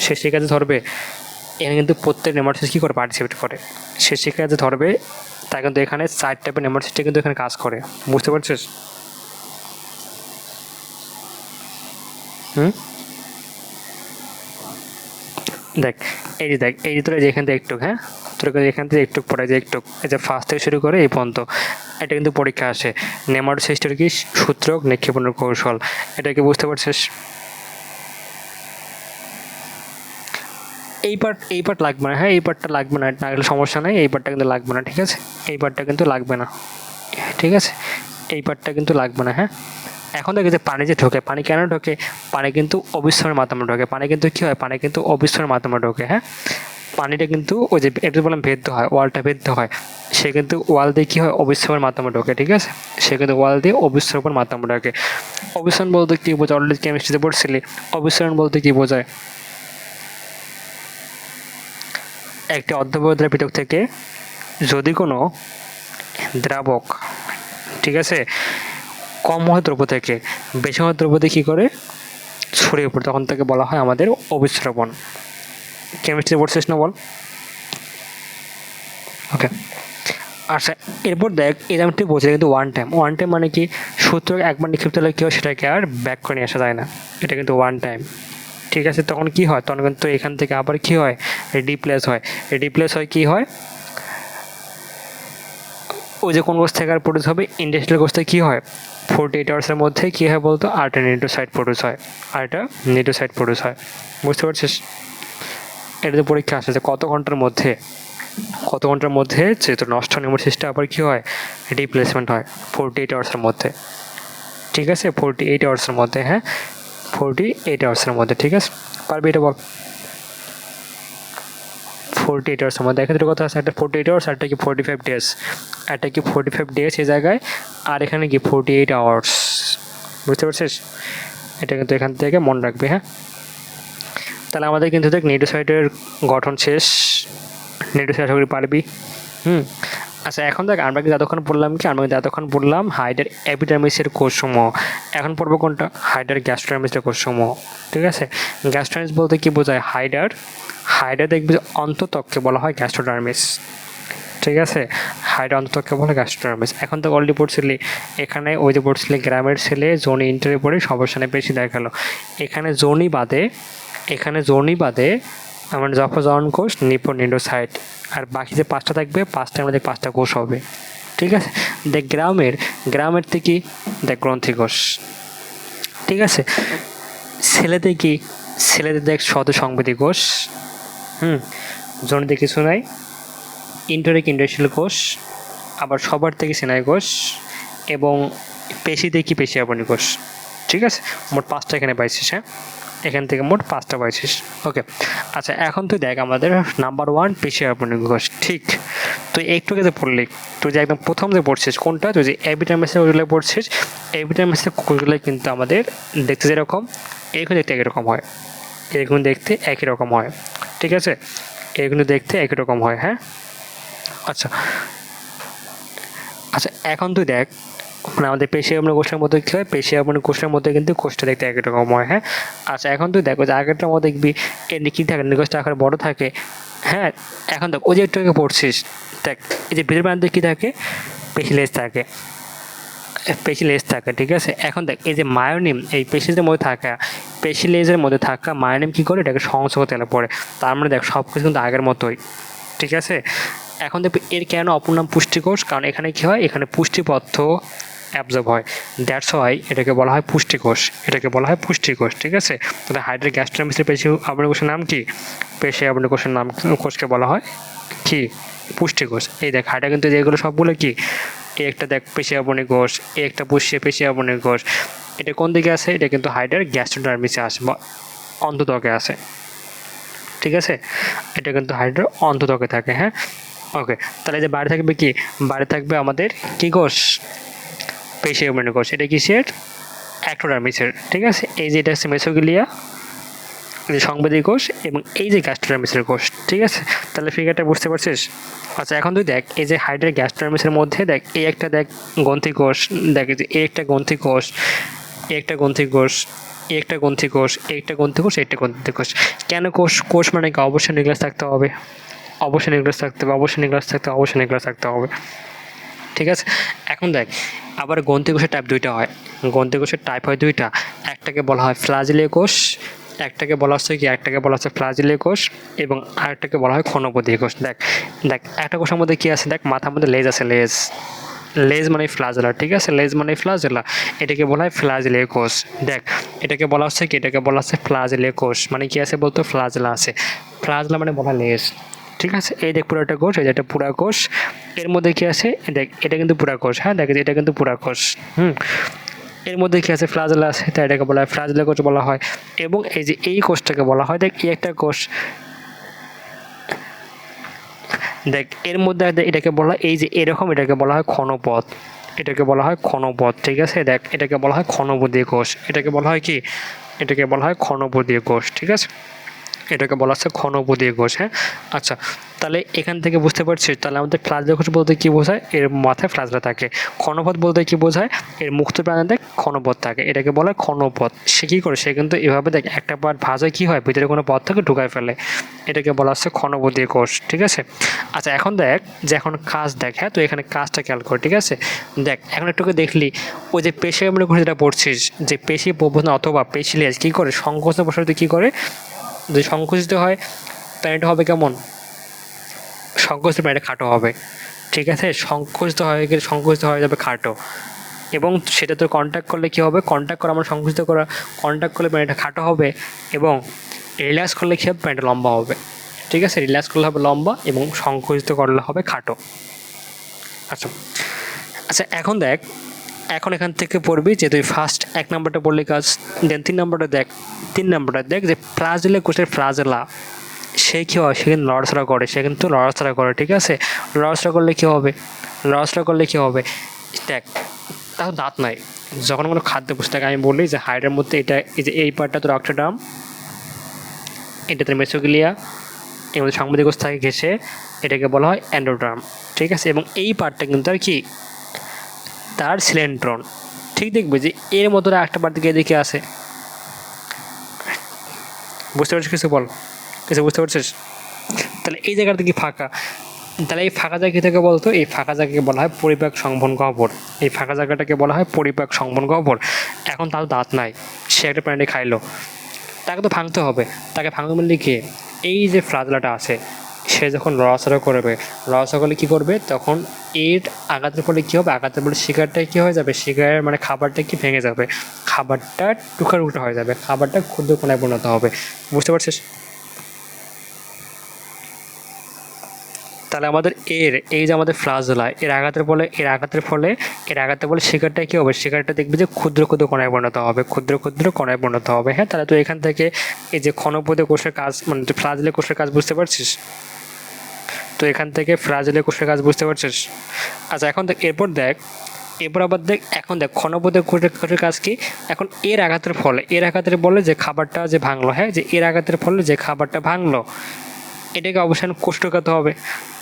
সে সেই কাজে ধরবে। এখানে কিন্তু প্রত্যেক নেমাটোসিস্ট কী করে, পার্টিসিপেট করে, সে সেই কাজে ধরবে। তাই কিন্তু এখানে 4 টাইপের নেমাটোসিস্ট কিন্তু এখানে কাজ করে, বুঝতে পারছিস? দেখ এই যে তোরা যেখান থেকে একটু, হ্যাঁ তোরা এখান থেকে একটু পড়ে যে একটু, এই যে ফার্স্ট থেকে শুরু করে এই পর্যন্ত, এটা কিন্তু পরীক্ষা আসে। নেমাটোসিস্টের কি সূত্রক, নিক্ষেপণের কৌশল, এটা কি বুঝতে পারছিস? এই পার্ট লাগবে না। হ্যাঁ, এই পার্টটা লাগবে না, না গেলে সমস্যা নেই, এই পার্টটা কিন্তু লাগবে না, ঠিক আছে, এই পার্টটা কিন্তু লাগবে না, ঠিক আছে, এই পার্টটা কিন্তু লাগবে না। হ্যাঁ, এখন দেখে যে পানি যে ঢোকে, পানি কেন ঢোকে, পানি কিন্তু অবিস্মরণের মাধ্যমে ঢোকে, পানি কিন্তু কী হয়, পানি কিন্তু অবিস্মরণের মাধ্যমে ঢোকে। হ্যাঁ, পানিটা কিন্তু ওই যে একটু বললাম ভেদ্য হয়, ওয়ালটা ভেদ্য হয়, সে কিন্তু ওয়াল দিয়ে কী হয়, অবিস্মরণের মাধ্যমে ঢোকে, ঠিক আছে, সে কিন্তু ওয়াল দিয়ে অবিস্মরণের মাধ্যমে ঢোকে। অবিস্মরণ বলতে কী বোঝায়, অলরেডি কেমিস্ট্রিতে পড়ছিলি, অবিস্মরণ বলতে কী বোঝায়, একটি অর্ধপরিবাহী পৃথক থেকে যদি কোনো দ্রাবক, ঠিক আছে, কম হয় দ্রব্য থেকে বেশি হয় দ্রব্যতে কী করে ছড়িয়ে পড়ে, তখন তাকে বলা হয় আমাদের অবিস্রবণ। কেমিস্ট্রি পড়ছিস না বল? ওকে, আচ্ছা, এরপর দেখ এই দামটি বোঝে কিন্তু ওয়ান টাইম মানে কি, সূত্র একবার নিক্ষিপ্ত হলে কী হয়, সেটাকে আর ব্যাক করে নিয়ে আসা যায় না, এটা কিন্তু ওয়ান টাইম, ঠিক আছে। তখন কি হয়, তখন কিন্তু এখান থেকে আবার কী হয়, রিপ্লেস হয় কী হয়, ওই যে কোন কোষ থেকে আর প্রডিউস হবে, ইন্ডাস্ট্রিয়াল কোষ থেকে কী হয়, 48 আওয়ার্সের মধ্যে কী হয় বলতো, আরেকটা নিউক্লিওসাইড প্রডিউস হয়, বুঝতে পারছিস? এটা তো পরীক্ষা আসে যে কত ঘন্টার মধ্যে যেহেতু নষ্ট নেমাটোসিস্টটা আবার কী হয়, রিপ্লেসমেন্ট হয় 48 আওয়ার্সের মধ্যে, ঠিক আছে, 48 আওয়ার্সের মধ্যে। হ্যাঁ, 48 আওয়ার্সের মধ্যে, ঠিক আছে, পারবি এটা বল? 48 আওয়ার্স আমার দেখেন কথা আছে, একটা 48 আওয়ার্স, একটা কি 45 ডেজ, একটা কি 45 ডেজ এই জায়গায়, আর এখানে কি 48 আওয়ার্স। বুঝতে পারছিস? এটা কিন্তু এখান থেকে মনে রাখবে। হ্যাঁ, তাহলে আমাদের কিন্তু দেখ নিউক্লিওসাইডের গঠন শেষ। নিউক্লিওসাইড আশা করি পারবি। আচ্ছা, এখন দেখ আমরা কি যতক্ষণ পড়লাম কি, আমরা যতক্ষণ পড়লাম হাইডার এপিডার্মিসের কোষসমূহ। এখন পড়বো কোনটা? হাইডার গ্যাস্ট্রোডার্মিসের কোষসমূহ। ঠিক আছে, গ্যাস্ট্রোডার্মিস বলতে কি বোঝায়? হাইডার দেখবি অন্ততককে বলা হয় গ্যাস্ট্রোডার্মিস। ঠিক আছে, হাইডার অন্ততককে বলা হয় গ্যাস্ট্রোডার্মিস। এখন তো অলরেডি পড়ছিলি এখানে, ওই যে পড়ছিলি গ্রামের ছেলে জোনি ইন্টারে পড়ে সমস্যানে বেশি দেখালো। এখানে জোনি বাদে আমার যফজন কোষ, নিউক্লিওসাইড, আর বাকি যে 5টা থাকবে 5টার মধ্যে 5টা কোষ হবে। ঠিক আছে, দেখ গ্রামের থেকে দেখ গ্রন্থি কোষ। ঠিক আছে, ছেলেদের দেখ শত সংবেদী কোষ। জনিতে কিছু নাই, ইন্টারশীল কোষ, আবার সবার থেকে সেনাই কোষ, এবং পেশিতে কি পেশি আপনি কোষ। ঠিক আছে, মোট 5টা এখানে পাইছিস। হ্যাঁ, এখান থেকে মোট 5টা পাইছিস। ওকে, আচ্ছা এখন তুই দেখ আমাদের নাম্বার 1 পেশি আপনি কোষ। ঠিক, তুই একটু আগে পড়লি, তুই যে একদম প্রথম যে পড়ছিস কোনটা, তুই যে এপিডার্মিসের ওইগুলো পড়ছিস, এপিডার্মিসের কোষগুলো কিন্তু আমাদের দেখতে যেরকম, এরকম দেখতে একই রকম হয়, এরকম দেখতে একই রকম হয়। ঠিক আছে, এগুলো দেখতে একই রকম হয়। হ্যাঁ, আচ্ছা এখন তুই দেখ মানে আমাদের পেশি আপনি কোষের মধ্যে কী হয়, পেশি আপনি কোষের মধ্যে কিন্তু কোষটা দেখতে একই রকম হয়। হ্যাঁ, আচ্ছা এখন তুই দেখ ওই যে আগেরটার মধ্যে দেখবি এর কী থাকে, নিকোষটা আকারে বড় থাকে। হ্যাঁ, এখন দেখ ওই যে একটু আগে পড়ছিস, দেখ এই যে ভিতর প্রান্তে কী থাকে, পেশি লেজ থাকে। ঠিক আছে, এখন দেখ এই যে মায়োনিম, এই পেশিদের মধ্যে থাকা, পেশি লেজের মধ্যে থাকা মায়োনিম কী করে, এটাকে সংযোগ তেলে পড়ে। তার মানে দেখ সব কিছু কিন্তু আগের মতোই। ঠিক আছে, এখন দেখবি এর কেন অপর নাম পুষ্টিকোষ, কারণ এখানে কী হয়, এখানে পুষ্টিপদার্থ অ্যাবজর্ব হয়, দ্যাটস ওয়াই এটাকে বলা হয় পুষ্টিকোষ। ঠিক আছে, তাহলে হাইড্রো গ্যাস্ট্রোডার্মিসের পেশি আপনি কোষের নাম কি? পেশি আপনি কোষের নাম কোষকে বলা হয় কি? পুষ্টিকোষ। এই দেখ হাইড্রো কিন্তু যেগুলো সবগুলো কি, এই একটা দেখ পেশি আপনি কোষ, এই একটা পেশি আপনি কোষ, এটা কোন দিকে আছে? এটা কিন্তু হাইড্রো গ্যাস্ট্রোডার্মিসে আসে বা অন্ততকে আসে। ঠিক আছে, এটা কিন্তু হাইড্রো অন্ততকে থাকে। হ্যাঁ, ওকে, তাহলে যে বাইরে থাকবে কি, বাইরে থাকবে আমাদের কি কোষ? পেশি আপনি কোষ। এটা কিসের? অ্যাক্টোডার্মিসের। ঠিক আছে, এই যে এটা হচ্ছে মেসোগিলিয়া, যে সংবেদী কোষ, এবং এই যে গ্যাস্ট্রোডার্মিসের কোষ। ঠিক আছে, তাহলে ফিগারটা বুঝতে পারছিস? আচ্ছা এখন তুই দেখ এই যে হাইড্রো গ্যাস্ট্রোডার্মিসের মধ্যে দেখ এই একটা দেখ গ্রন্থি কোষ, দেখ যে এই একটা গ্রন্থি কোষ, একটা গ্রন্থি কোষ, একটা গ্রন্থি কোষ, একটা গ্রন্থি কোষ, একটা গ্রন্থি কোষ। কেন কোষ মানে কি? অবশ্যই নিউক্লিয়াস থাকতে হবে, অবশ্যই নিউক্লিয়াস থাকতে হবে। ঠিক আছে, এখন দেখ আবার গ্রন্থি কোষের টাইপ 2টা হয়, গ্রন্থি কোষের টাইপ হয় 2টা। একটাকে বলা হয় ফ্লাজিলীয় কোষ, একটাকে বলা হচ্ছে ফ্লাজিলীয় কোষ, এবং আরেকটাকে বলা হয় ক্ষণপদীয় কোষ। দেখ একটা কোষের মধ্যে কি আছে, দেখ মাথার মধ্যে লেজ আছে, লেজ মানে ফ্লাজেলা। ঠিক আছে, লেজ মানে ফ্লাজেলা, এটাকে বলা হয় ফ্লাজিলীয় কোষ। দেখ এটাকে বলা হচ্ছে ফ্লাজিলীয় কোষ, মানে কি আছে বলতো? ফ্লাজেলা আছে। ফ্লাজেলা মানে বলা লেজ। ঠিক আছে, এই দেখ পুরো একটা কোষ, এই যে একটা পুরা কোষ, এর মধ্যে কি আছে দেখ, এটা কিন্তু পুরা কোষ। হ্যাঁ, দেখ এটা কিন্তু পুরা কোষ। এর মধ্যে কি আছে? ফ্লাজেলা আছে, তাই এটাকে বলা হয় ফ্লাজেলা কোষ বলা হয়। এবং এই যে এই কোষটাকে বলা হয়, দেখ এই একটা কোষ, দেখ এর মধ্যে এটাকে বলা হয় এই যে এরকম, এটাকে বলা হয় ক্ষণপথ। ঠিক আছে, দেখ এটাকে বলা হয় ক্ষণপদীয় কোষ। এটাকে বলা হয় কি? এটাকে বলা হয় ক্ষণপদীয় কোষ। ঠিক আছে, এটাকে বলা হচ্ছে ক্ষণপদীয় কোষ। হ্যাঁ, আচ্ছা তাহলে এখান থেকে বুঝতে পারছিস, তাহলে আমাদের ফ্লাজেলা কোষ বলতে কী বোঝায়? এর মাথায় ফ্লাজেলা থাকে। ক্ষণপথ বলতে কী বোঝায়? এর মুক্ত প্রাণীতে ক্ষণপথ থাকে, এটাকে বলা হয় ক্ষণপথ। সে কী করে? সে কিন্তু এভাবে দেখ একটা পার্ট ভাজে কী হয়, ভিতরে কোনো পথ থেকে ঢুকায় ফেলে, এটাকে বলা হচ্ছে ক্ষণপদীয় কোষ। ঠিক আছে, আচ্ছা এখন দেখ যে এখন কাজ দেখ। হ্যাঁ, তো এখানে কাজটা খেয়াল কর। ঠিক আছে, দেখ এখন একটুকে দেখলি ওই যে পেশি আমরা যেটা পড়ছিস, যে পেশি প্রবন্ধন অথবা পেশি লেজ কী করে সংকোচন প্রসারিত কী করে, যদি সংকুচিত হয় প্রাণীটা হবে কেমন? সংকুচিত প্রাণীটা খাটো হবে। ঠিক আছে, সংকুচিত হয়ে যাবে খাটো, এবং সেটা তো কন্ট্যাক্ট করলে কী হবে? কন্ট্যাক্ট করলে প্রাণীটা খাটো হবে, এবং রিল্যাক্স করলে কী হবে? প্রাণীটা লম্বা হবে। ঠিক আছে, রিল্যাক্স করলে হবে লম্বা, এবং সংকুচিত করলে হবে খাটো। আচ্ছা এখন দেখ, এখান থেকে পড়বি যে তুই ফার্স্ট 1 নম্বরটা পড়লি কাজ, দেন 3 নম্বরটা দেখ যে ফ্লাজেলা কোষের ফ্লাজেলা, সে কী হয়, সে কিন্তু লড়াচড়া করে, সে কিন্তু লড়াচড়া করে, ঠিক আছে। লড়াচড়া করলে কী হবে, লড়াচড়া করলে কী হবে, দেখ তাও দাঁত নাই। যখন কোনো খাদ্য পুস্তক আমি বলি যে হাইডার মধ্যে এটা, এই যে এই পার্টটা তোর অক্টোডাম, এটাতে মেসোগ্লিয়া, এর মধ্যে সংবেদী কোষ থাকে ঘেঁষে, এটাকে বলা হয় অ্যান্ডোডার্ম, ঠিক আছে। এবং এই পার্টটা কিন্তু আর কি তার সিলেন্ট্রন, ঠিক দেখবে যে এর মতো একটা পার্ট দিকে এদিকে আসে। বুঝতে পারছিস কিছু, বল কিছু বুঝতে পারছিস? তাহলে এই জায়গাটা কি ফাঁকা, তাহলে এই ফাঁকা জায়গা থেকে বলতো, এই ফাঁকা জায়গাকে বলা হয় পরিপাক সংবহন গহ্বর, এই ফাঁকা জায়গাটাকে বলা হয় পরিপাক সংবহন গহ্বর। এখন তার দাঁত নাই, সে একটা প্রাণী খাইলো, তাকে তো ভাঙতে হবে, তাকে ভাঙতে বললে কি, এই যে ফ্লাজেলাটা আছে সে যখন লড়াচড়া করবে, লড়াচড়া করলে কী করবে, তখন এর আঘাতের ফলে কী হবে, আঘাতের ফলে শিকারটা কী হয়ে যাবে, শিকারের মানে খাবারটা কি ভেঙে যাবে, খাবারটা টুকরা টুকরা হয়ে যাবে, খাবারটা ক্ষুদ্র কোণায় পরিণত হবে। বুঝতে পারছিস? তাহলে আমাদের এই যে আমাদের ফ্লাজেলা, এর আঘাতের ফলে শিকারটা কী হবে, শিকারটা দেখবে যে ক্ষুদ্র ক্ষুদ্র কণায় পরিণত হবে, ক্ষুদ্র ক্ষুদ্র কণায় পরিণত হবে। হ্যাঁ, তাহলে তো এখান থেকে এই যে ক্ষণপদীয় কোষের কাজ, মানে ফ্লাজেলা কোষের কাজ বুঝতে পারছিস? তো এখান থেকে ফ্লাজেলা কোষের কাজ বুঝতে পারছিস? আচ্ছা, এখন দেখ, এরপর আবার দেখ, এখন দেখ ক্ষণপদীয় কোষের কাজ কি, এখন এর আঘাতের বলে যে খাবারটা যে ভাঙলো, হ্যাঁ, যে এর আঘাতের ফলে যে খাবারটা ভাঙলো, এটাকে অবশ্যই কোষ ঢোকাতে হবে।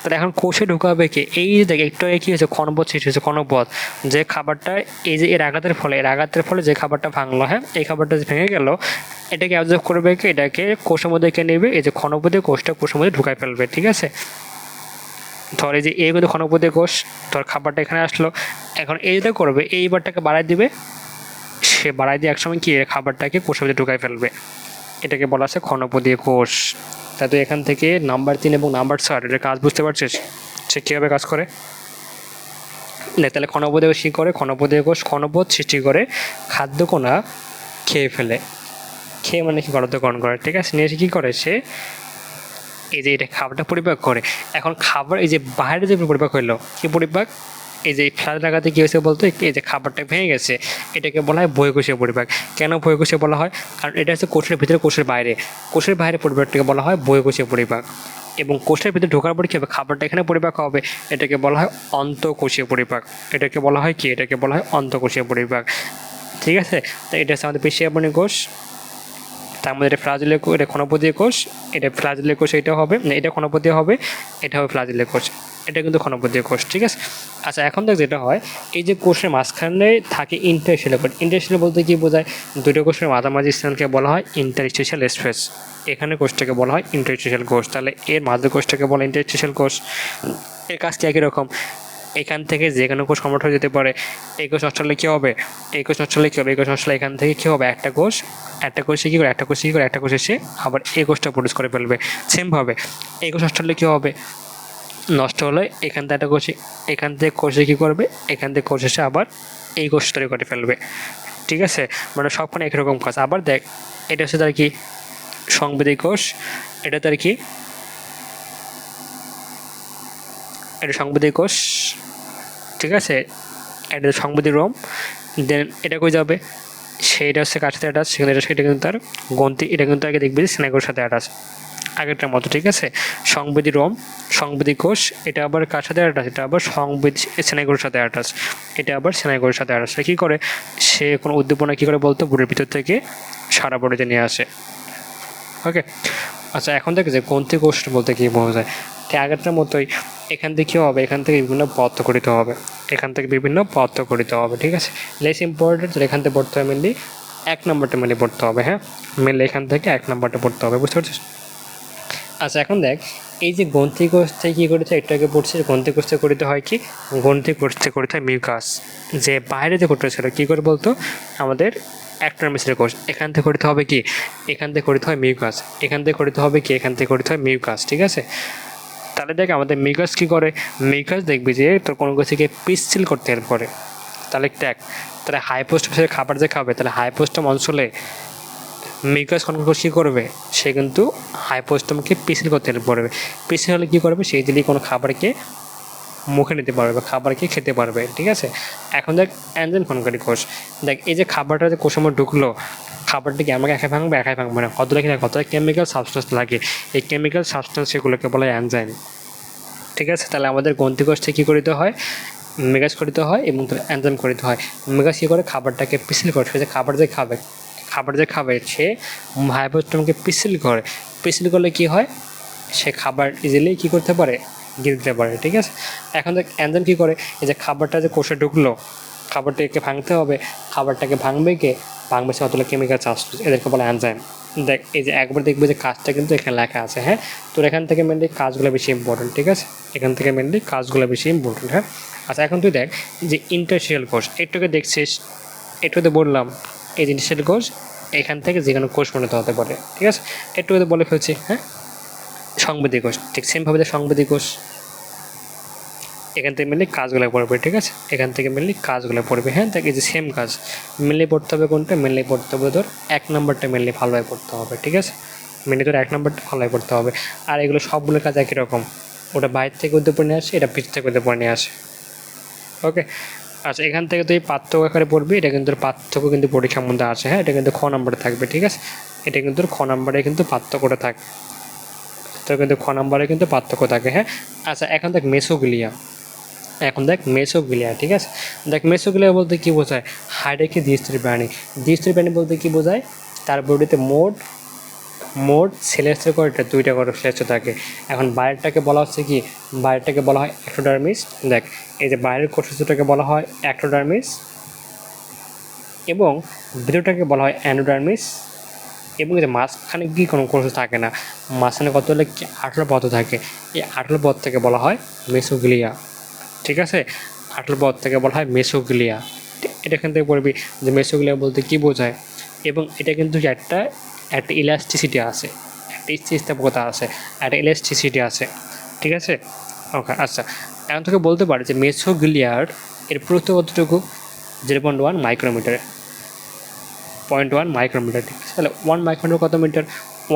তাহলে এখন কোষে ঢোকাবে কি, এই যে দেখ একটু আগে কী হয়েছে, ক্ষণপথ সৃষ্টি হয়েছে, ক্ষণপথ, যে খাবারটা এই যে এর আঘাতের ফলে যে খাবারটা ভাঙলো, হ্যাঁ, এই খাবারটা যে ভেঙে গেল, এটাকে অবজার্ভ করবে কি, এটাকে কোষের মধ্যে নেবে, এই যে ক্ষণপথীয় কোষটা কোষের মধ্যে ঢুকাই ফেলবে, ঠিক আছে। ধর এই যে এই কিন্তু ক্ষণপথীয় কোষ, ধর খাবারটা এখানে আসলো, এখন এই যেটা করবে, এইবারটাকে বাড়াই দিবে, সে বাড়াই দিয়ে একসময় কি খাবারটাকে কোষের মধ্যে ঢুকাই ফেলবে, এটাকে বলা আছে ক্ষণপদীয় কোষ। তা তুই এখান থেকে নাম্বার 3 এবং নাম্বার 4 এটার কাজ বুঝতে পারছিস, সে কীভাবে কাজ করে? দেখ, তাহলে ক্ষণপদীয় কোষ কী করে, ক্ষণপদীয় কোষ ক্ষণপথ সৃষ্টি করে, খাদ্যকণা খেয়ে ফেলে, খেয়ে মানে কি গলতকরণ করে, ঠিক আছে। নিয়ে এসে কী করে, সে এই যে এটা খাবারটা পরিপাক করে। এখন খাবার এই যে বাইরে যে পরিপাক হইলো, কি পরিপাক, এই যে ফ্লাজ লাগাতে কী হয়েছে বলতো, এই যে খাবারটা ভেঙে গেছে, এটাকে বলা হয় বহিঃকোষীয় পরিপাক। কেন বহিঃকোষীয় বলা হয়, কারণ এটা হচ্ছে কোষের ভিতরে, কোষের বাইরে পরিপাকটাকে বলা হয় বহিঃকোষীয় পরিপাক। এবং কোষের ভিতরে ঢোকার পর কী হবে, খাবারটা এখানে পরিপাক হবে, এটাকে বলা হয় অন্তঃকোষীয় পরিপাক। এটাকে বলা হয় কি, এটাকে বলা হয় অন্তঃকোষীয় পরিপাক, ঠিক আছে। তো এটা হচ্ছে আমাদের পেশিয়াবনী কোষ, তার মধ্যে এটা ফ্লাজেলীয়, এটা ক্ষণপদীয় কোষ, এটা ফ্লাজেলীয় কোষ, এটা হবে না, এটা ক্ষণপদীয় হবে, এটা হবে ফ্লাজেলীয় কোষ, এটা কিন্তু ক্ষণপদীয় কোষ, ঠিক আছে। আচ্ছা, এখন দেখ যেটা হয়, এই যে কোষের মাঝখানে থাকে ইন্টারস্টিশিয়াল কোষ, ইন্টারস্টিশিয়াল বলতে কি বোঝায়, দুটো কোষের মাঝামাঝি স্থানকে বলা হয় ইন্টারস্টিশিয়াল স্পেস, এখানে কোষটাকে বলা হয় ইন্টারস্টিশিয়াল কোষ। তাহলে এর মাঝের কোষটাকে বলা ইন্টারস্টিশিয়াল কোষ। এর কাজটি একই রকম, এখান থেকে যে কোনো কোষ কনভার্ট হয়ে যেতে পারে। এই কোষ নষ্ট হলে কী হবে, এই কোষ নষ্ট হলে এখান থেকে কী হবে, একটা কোষে কী করে, একটা কোষ এসে আবার এই কোষটা প্রডিউস করে ফেলবে। সেমভাবে এই কোষ নষ্ট হলে কী হবে, নষ্ট হলে এখান থেকে একটা কোষে, এখান থেকে কোষে কী করবে, এখান থেকে কোষ এসে আবার এই কোষ তৈরি করে ফেলবে, ঠিক আছে। মানে সবখানে একই রকম কাজ। আবার দেখ, এটা হচ্ছে তার কি সংবেদী কোষ, এটা তার কি, এটা সংবেদী কোষ, ঠিক আছে। এটা সংবেদী রোম, দেন এটা কই যাবে, সেইটা হচ্ছে কার সাথে অ্যাটাচ, সেখানে এটা কিন্তু তার গ্রন্থি, এটা কিন্তু আগে দেখবে যে স্নায়ুর সাথে অ্যাটাচ, আগেরটার মতো, ঠিক আছে। সংবেদী রোম, সংবেদী কোষ, এটা আবার কার সাথে অ্যাটাচ, এটা আবার স্নায়ুর সাথে অ্যাটাচ, এটা আবার স্নায়ুর সাথে অ্যাটাচ। কী করে, সে কোনো উদ্দীপনা কী করে বলতো, বুড়ির ভিতর থেকে সারা বডিতে নিয়ে আসে, ওকে। আচ্ছা, এখন দেখে যে গ্রন্থি কোষ বলতে কী বোঝা যায়, ঠিক আগেরটার মতোই, এখান থেকে কী হবে, এখান থেকে বিভিন্ন পদার্থ গঠিত হবে, ঠিক আছে। লেস ইম্পর্টেন্ট, এখান থেকে পড়তে হবে মেনলি 1 নম্বরটা মেনলি পড়তে হবে, হ্যাঁ, মেনলি এখান থেকে 1 নম্বরটা পড়তে হবে, বুঝতে পারছিস। আচ্ছা, এখন দেখ, এই যে গ্রন্থি কোষ থেকে কী করেছে, একটু আগে পড়ছে, গ্রন্থি কোষ থেকে গঠিত হয় কি, গ্রন্থি কোষ থেকে গঠিত হয় মিউকাস, যে বাইরে যে গঠিত ছিল, কী করে বলতো, আমাদের অ্যাক্টোমিসের কোষ, এখান থেকে গঠিত হবে কি, এখান থেকে গঠিত হয় মিউকাস, এখান থেকে গঠিত হবে কি, এখান থেকে গঠিত হয় মিউকাস, ঠিক আছে। তাহলে দেখ, আমাদের মিউকাস কী করে, মিউকাস দেখবি যে তোর কোনো কিছুকে পিচ্ছিল করতে হেল্প করে। তাহলে দেখ, তাহলে হাইপোস্টামের খাবার যে খাবে, তাহলে হাইপোস্টাম অঞ্চলে মিউকাস কোষ কী করবে, সে কিন্তু হাইপোস্টামকে পিচ্ছিল করতে হেল্প করবে। পিচ্ছিল হলে কী করবে, সেই যদি কোনো খাবারকে মুখে নিতে পারবে বা খাবারকে খেতে পারবে, ঠিক আছে। এখন দেখ এনজাইম খননকারী কোষ, দেখ এই যে খাবারটা যে কোষের মধ্যে ঢুকলো, খাবারটাকে আমাকে একাই ভাঙবে না, কতটা কেমিক্যাল সাবস্টেন্স লাগে, এই কেমিক্যাল সাবস্টেন্স সেগুলোকে বলা হয় এনজাইম, ঠিক আছে। তাহলে আমাদের গ্রন্থি কোষটা কী করিতে হয়, মেগাজ করিতে হয় এবং এনজাইম করিতে হয়। মেগাজ কী করে, খাবারটাকে পিসিল করে, সে যে খাবার যে খাবে সে হাইপোস্টোমাসকে পিসিল করলে কী হয়, সে খাবার ইজিলি কী করতে পারে, গিলতে পারে, ঠিক আছে। এখন দেখ এনজাইম কী করে, এই যে খাবারটা যে কোষে ঢুকলো, খাবারটাকে ভাঙতে হবে, খাবারটাকে ভাঙবে সে অতগুলো কেমিক্যাল সাবস্টেন্স, এদেরকে বলে এনজাইম। দেখ এই যে একবার দেখবে যে কাজটা কিন্তু এখানে লেখা আছে, হ্যাঁ। তোর এখান থেকে মেনলি কাজগুলো বেশি ইম্পর্টেন্ট, ঠিক আছে, এখান থেকে মেনলি কাজগুলো বেশি ইম্পর্টেন্ট, হ্যাঁ। আচ্ছা এখন তুই দেখ যে ইন্টারসেলুলার কোষ, একটুকে দেখছিস, একটুতে বললাম এই যে ইন্টারসেলুলার কোষ এখান থেকে যে কোনো কোষ পরিণত হতে পারে, ঠিক আছে, একটুতে বলে ফেলছি, হ্যাঁ। সংবেদী কোষ, ঠিক সেমভাবে যে সংবেদী কোষ এখান থেকে মেনলি কাজগুলো পড়বে, ঠিক আছে, এখান থেকে মেনলি কাজগুলো পড়বে, হ্যাঁ। দেখ এই যে সেম কাজ মেনলি পড়তে হবে কোনটা, মেনলি পড়তে হবে তোর 1 নম্বরটা মেনলি ভালোভাবে পড়তে হবে, ঠিক আছে, মেনলি তোর 1 নম্বরটা ভালোভাবে পড়তে হবে। আর এগুলো সবগুলো কাজ একই রকম, ওটা বাইরে থেকে উদ্যোগ নিয়ে আসে, এটা ভিতর থেকে উদ্যোগ নিয়ে আসে, ওকে। আচ্ছা এখান থেকে তুই পার্থক্য আকারে পড়বি, এটা কিন্তু পার্থক্য কিন্তু পরীক্ষার মধ্যে আসে, হ্যাঁ, এটা কিন্তু খ নম্বরে থাকবে, ঠিক আছে, এটা কিন্তু খ নম্বরে কিন্তু পার্থক্যটা থাকে, তো কিন্তু খ নম্বরে কিন্তু পার্থক্য থাকে, হ্যাঁ। আচ্ছা এখন দেখ মেসোগ্লিয়া, ঠিক আছে, দেখ মেসোগ্লিয়া বলতে কী বোঝায়, হাইড্রাকে দ্বিস্তরী প্রাণী বলতে কী বোঝায়, তার বডিতে মোট সেলের কয়টা, 2টা করে সেলের থাকে। এখন বাইরেরটাকে বলা হচ্ছে কি, বাইরেরটাকে বলা হয় অ্যাক্টোডার্মিস, দেখ এই যে বাইরের কোষটাকে বলা হয় অ্যাক্টোডার্মিস এবং ভিতরটাকে বলা হয় অ্যান্ডোডার্মিস, এবং এই যে মাঝখানে কি কোনো কোষ থাকে না, মাঝখানে কত হলে 18 পথ থাকে, এই 18 পথ থেকে বলা হয় মেসোগ্লিয়া, ঠিক আছে, 18 পথ থেকে বলা হয় মেসোগ্লিয়া। এটা এখান থেকে পড়বি যে মেসোগ্লিয়া বলতে কী বোঝায়, এবং এটা কিন্তু একটা ইলাস্টিসিটি আছে, একটা স্থিতিস্থাপকতা আছে, একটা ইলাস্টিসিটি আছে, ঠিক আছে, ওকে। আচ্ছা এখন তোকে বলতে পারে যে মেসোগ্লিয়ার এর প্রস্থ কতটুকু, 0.1 মাইক্রোমিটার, 0.1 মাইক্রোমিটার, ঠিক আছে। তাহলে 1 মাইক্রোমিটার কত মিটার,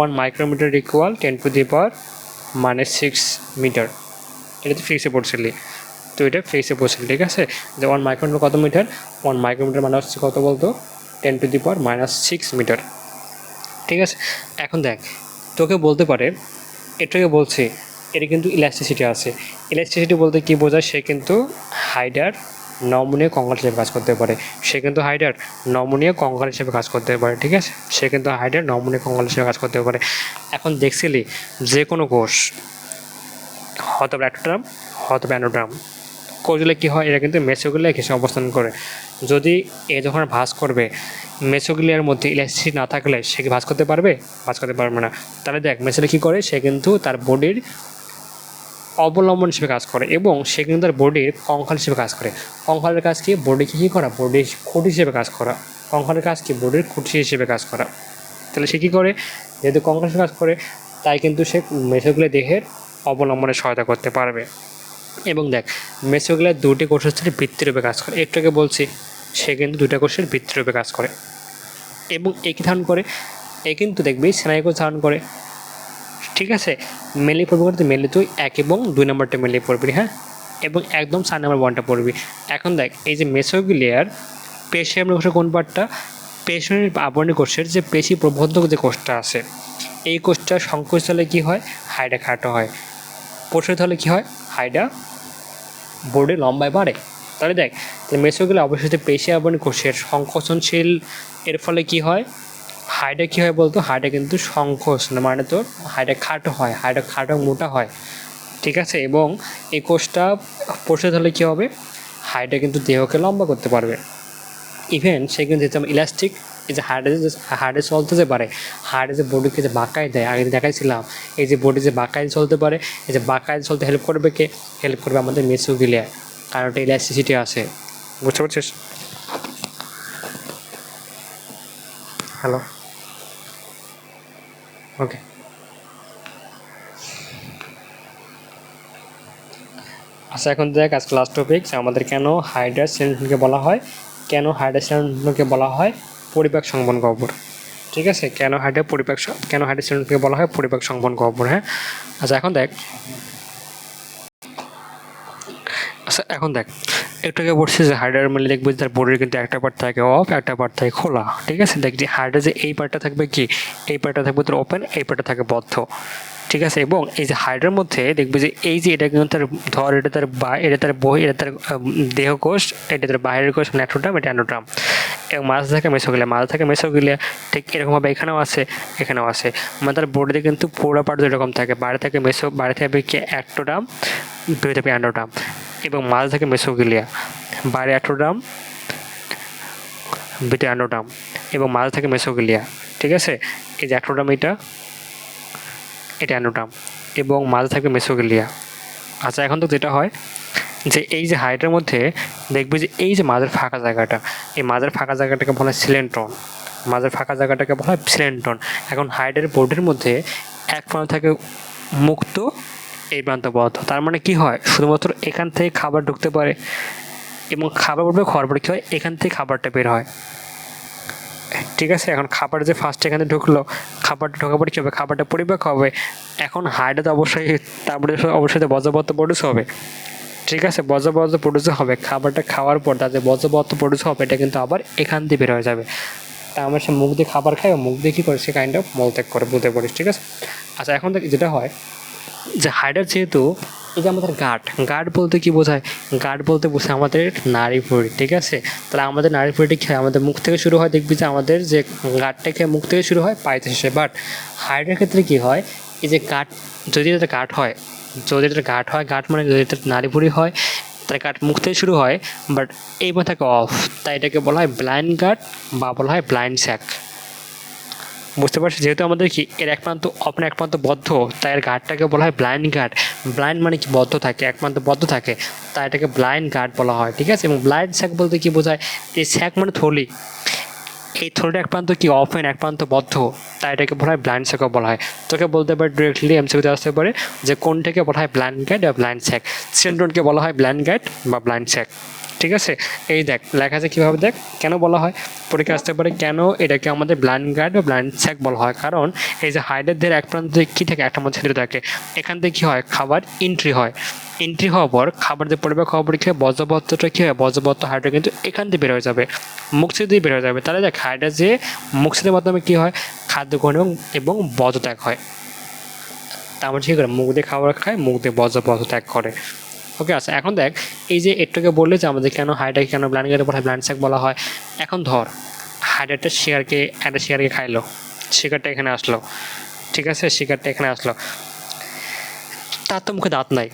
1 মাইক্রোমিটার ইকুয়াল 10⁻⁻6 মিটার, এটা তো ফিক্সে পড়ছিলি, তো এটা ফিক্সে পড়ছিলি, ঠিক আছে, যে 1 মাইক্রোমিটার কত মিটার, 1 মাইক্রোমিটার মানে হচ্ছে কত বলতো, 10⁻⁻6 মিটার, ঠিক আছে। এখন দেখ তোকে বলতে পারে, এটাকে বলছে এটা কিন্তু ইলাস্টিসিটি আছে, ইলাস্টিসিটি বলতে কী বোঝায়, সে কিন্তু হাইডার নমনীয় কঙ্কাল হিসেবে কাজ করতে পারে, ঠিক আছে, সে কিন্তু হাইডার নমনীয় কঙ্কাল হিসেবে কাজ করতে পারে। এখন দেখছিলি যে কোনো কোষ হয়তো অ্যাক্টোডার্ম হয়তো অ্যানোডার্ম, কোষগুলো কী হয়, এরা কিন্তু মেসোগ্লিয়া ঘেঁষে অবস্থান করে, যদি এ যখন ভাঁজ করবে মেসোগ্লিয়ার মধ্যে ইলাস্টিসিটি না থাকলে সে কি ভাঁজ করতে পারবে না। তাহলে দেখ মেসোগ্লিয়া কী করে, সে কিন্তু তার বডির অবলম্বন হিসেবে কাজ করে এবং সে কিন্তু তার বডির কঙ্কাল হিসেবে কাজ করে। কঙ্কালের কাজ কি, বডিকে কী করা, বডির খুঁটি হিসেবে কাজ করা, কঙ্কালের কাজ কি, বডির খুঁটি হিসেবে কাজ করা। তাহলে সে কী করে, যেহেতু কঙ্কাল হিসেবে কাজ করে তাই কিন্তু সে মেসোগ্লিয়া দেহের অবলম্বনে সহায়তা করতে পারবে। এবং দেখ মেসোগ্লিয়া 2টি কোষের সাথে ভিত্তিরূপে কাজ করে, একটু আগে বলছি সে কিন্তু 2টা কোষের ভিত্তিরূপে কাজ করে এবং একই ধারণ করে, এ কিন্তু দেখবি স্নায়ুকোষ ধারণ করে, ঠিক আছে। মেনলি পড়বি করতে মেনলি তুই 1 এবং 2 নম্বরটা মেনলি পড়বি, হ্যাঁ, এবং একদম 4 নম্বর 1টা পড়বি। এখন দেখ এই যে মেসোগ্লিয়ার পেশি আবরণী কোষের কোন পার্টটা, পেশি আবরণী কোষের যে পেশি প্রবর্ধক যে কোষটা আছে, এই কোষটা সংকোচিত হলে কী হয়, হাইডা খাটো হয়, প্রসারিত হলে কী হয়, হাইডা বোর্ডে লম্বায় বাড়ে। তাহলে দেখ মেসোগ্লিয়া অবশ্যই পেশি আবরণী কোষের সংকোচনশীল, এর ফলে কী হয়, হাইডা কী হয় বলতো, হাইডা কিন্তু সংকোচন মানে তোর হাইডা খাটো হয়, হাইডা খাটো মোটা হয়, ঠিক আছে। এবং এই কোষটা প্রসারিত হলে কী হবে, হাইডা কিন্তু দেহকে লম্বা করতে পারবে। ইভেন সে কিন্তু যেহেতু ইলাস্টিক, এই যে হার্ডে চলতে যে পারে, হার্ডে যে বডিকে যে বাঁকায় দেয়, আগে দেখাইছিলাম এই যে বডি যে বাঁকায় চলতে পারে, এই যে বাঁকায় চলতে হেল্প করবে আমাদের মেসোগ্লিয়া, কারণ একটা ইলাস্টিসিটি আছে, বুঝতে পারছিস। হ্যালো, ওকে। আচ্ছা এখন দেখ আজকে লাস্ট টপিক, আমাদের কেন হাইড্রাস সেন্টনকে বলা হয়, পরিপাক সংবহন গহ্বর, ঠিক আছে, কেন হাইড্রাস সেন্টনকে বলা হয় পরিপাক সংবহন গহ্বর, হ্যাঁ। আচ্ছা এখন দেখ আচ্ছা এখন দেখ, একটু আগে বলছি যে হাইডার মিলে দেখবি তার বডির কিন্তু একটা পার্ট থাকে অফ, একটা পার্ট থাকে খোলা, ঠিক আছে। দেখ যে হাইডার যে এই পার্টটা থাকবে কি, এই পার্টটা থাকবে তোর ওপেন, এই পার্টটা থাকে বদ্ধ, ঠিক আছে। এবং এই যে হাইডার মধ্যে দেখবি যে এই যে এটা কিন্তু তার ধর এটা তার এটা তার বই, এটা তার দেহ কোষ, এটা তার বাইরের কোষ মানে অ্যান্ডোড্রাম, এটা অ্যান্ডোড্রাম। এবং মাঝে থাকে মেসোগ্লিয়া, মাঝে থাকে মেসোগ্লিয়া, ঠিক এরকমভাবে এখানেও আছে, এখানেও আছে। মানে তার বডিতে কিন্তু পুরো পার্ট এরকম থাকে, বাইরে থাকে বাইরে থাকে কি অ্যাক্টোড্রাম, ভিতরে থাকে অ্যান্ডোড্রাম, এবং মাঝে থাকে মেসোগ্লিয়া, বাইরে অ্যাক্টোড্রাম, ভিতরে অ্যান্ডোড্রাম, এবং মাঝে থাকে মেসোগ্লিয়া, ঠিক আছে। এই যে অ্যাক্টোড্রাম এটা অ্যান্ডোড্রাম, এবং মাঝে থাকবে মেসোগ্লিয়া। আচ্ছা এখন তো যেটা হয় যে এই যে হাইডার মধ্যে দেখবে যে এই যে মাঝের ফাঁকা জায়গাটা, এই মাঝের ফাঁকা জায়গাটাকে বলা হয় সিলেন্ট্রন, মাঝের ফাঁকা জায়গাটাকে বলা হয় সিলেন্ট্রন। এখন হাইডার বডির মধ্যে এক প্রান্ত থাকে মুক্ত, এই প্রান্ত বদ্ধ। তার মানে কি হয়, শুধুমাত্র এখান থেকে খাবার ঢুকতে পারে, এবং খাবার উঠবে, খাওয়ার পরে কী হয়, এখান থেকে খাবারটা বের হয়, ঠিক আছে। এখন খাবার যে ফার্স্ট এখানে ঢুকলো, খাবারটা ঢোকার পরে কী হবে, খাবারটা পরিপাক হবে। এখন হাইডে তো অবশ্যই, তারপরে অবশ্যই বজ্রপদার্থ প্রডিউস হবে, ঠিক আছে। বজ্রপদার্থ প্রডিউস হবে, খাবারটা খাওয়ার পর তার যে বজ্রপদার্থ প্রডিউস হবে এটা কিন্তু আবার এখান দিয়ে বের হয়ে যাবে। তা আমরা সে মুখ দিয়ে খাবার খাই, মুখ দিয়ে কী করে, সে কাইন্ড অফ মলত্যাগ করে, বুঝতে পারিস, ঠিক আছে। আচ্ছা এখন যেটা হয় যে হাইডার যেহেতু এই যে আমাদের গার্ড বলতে কি বোঝায়, গার্ড বলতে বোঝায় আমাদের নাড়ি ভুঁড়ি, ঠিক আছে। তাহলে আমাদের নাড়ি ভুঁড়িটা কী হয়, আমাদের মুখ থেকে শুরু হয়, দেখবি যে আমাদের যে গার্ডটা খেয়ে মুখ থেকে শুরু হয় পাইতে শেষে। বাট হাইডার ক্ষেত্রে কী হয়, এই যে যদি এটা গার্ড হয়, গার্ড মানে যদি এটা নাড়ি ভুঁড়ি হয়, তার গার্ড মুখ থেকে শুরু হয়, বাট এই থাকে অফ, তাই এটাকে বলা হয় ব্লাইন্ড গার্ড বা বলা হয় ব্লাইন্ড স্যাক, বুঝতে পারছি। যেহেতু আমাদের কি এর এক প্রান্ত অপর এক প্রান্ত বদ্ধ, তাই এর গার্ডটাকে বলা হয় ব্লাইন্ড গার্ড। ব্লাইন্ড মানে কি বদ্ধ থাকে, এক প্রান্ত বদ্ধ থাকে, তাই এটাকে ব্লাইন্ড গার্ড বলা হয়, ঠিক আছে। এবং ব্লাইন্ড স্যাক বলতে কি বোঝায়, এই স্যাক মানে থলি, এই থলিটা এক প্রান্ত কি অফেন, এক প্রান্ত বদ্ধ, তাই এটাকে বলা হয় ব্লাইন্ড স্যাকও বলা হয়। তোকে বলতে পারে ডিরেক্টলি এমসিকিউতে আসতে পারে যে কোনটাকে বলা হয় ব্লাইন্ড গাইড বা ব্লাইন্ড স্যাক। সিন্ড্রোমকে বলা হয় ব্লাইন্ড গাইড বা ব্লাইন্ড স্যাক, ঠিক আছে। এই দেখ লেখা আছে কীভাবে, দেখ কেন বলা হয়, পরীক্ষা আসতে পারে কেন এটাকে আমাদের ব্লাইন্ড গাইড বা ব্লাইন্ড স্যাক বলা হয়। কারণ এই যে হাইডারদের এক প্রান্তে কী থাকে, একটা মধ্যে ছিদ্র থাকে, এখান থেকে কী হয়, খাবার এন্ট্রি হয়, এন্ট্রি হওয়ার পর খাবার যে পরিবার খাওয়ার পরে খেয়ে বজ্রপদার্থটা কী হয়, বজ্রপদার্থ হাইড্রা কিন্তু এখান থেকে বের হয়ে যাবে, মুখ দিয়ে বের হয়ে যাবে। তাহলে দেখ হাইড্রা যে মুখ মাধ্যমে কী হয়, খাদ্য গ্রহণ এবং বজ্র ত্যাগ হয়। তা আমরা কী করে, মুখ দিয়ে খাবার খায়, মুখ দিয়ে বজ্র ত্যাগ করে। ওকে আচ্ছা এখন দেখ, এই যে একটুকে বললে যে আমাদের কেন হাইডারকে কেন ব্লাইন্ড গাইড বলা হয়, ব্লাইন্ড স্যাক বলা হয়। এখন ধর হাইডারটা শিকারকে খাইলো, শিকারটা এখানে আসলো, ঠিক আছে, শিকারটা এখানে আসলো, তার তো মুখে দাঁত নাই,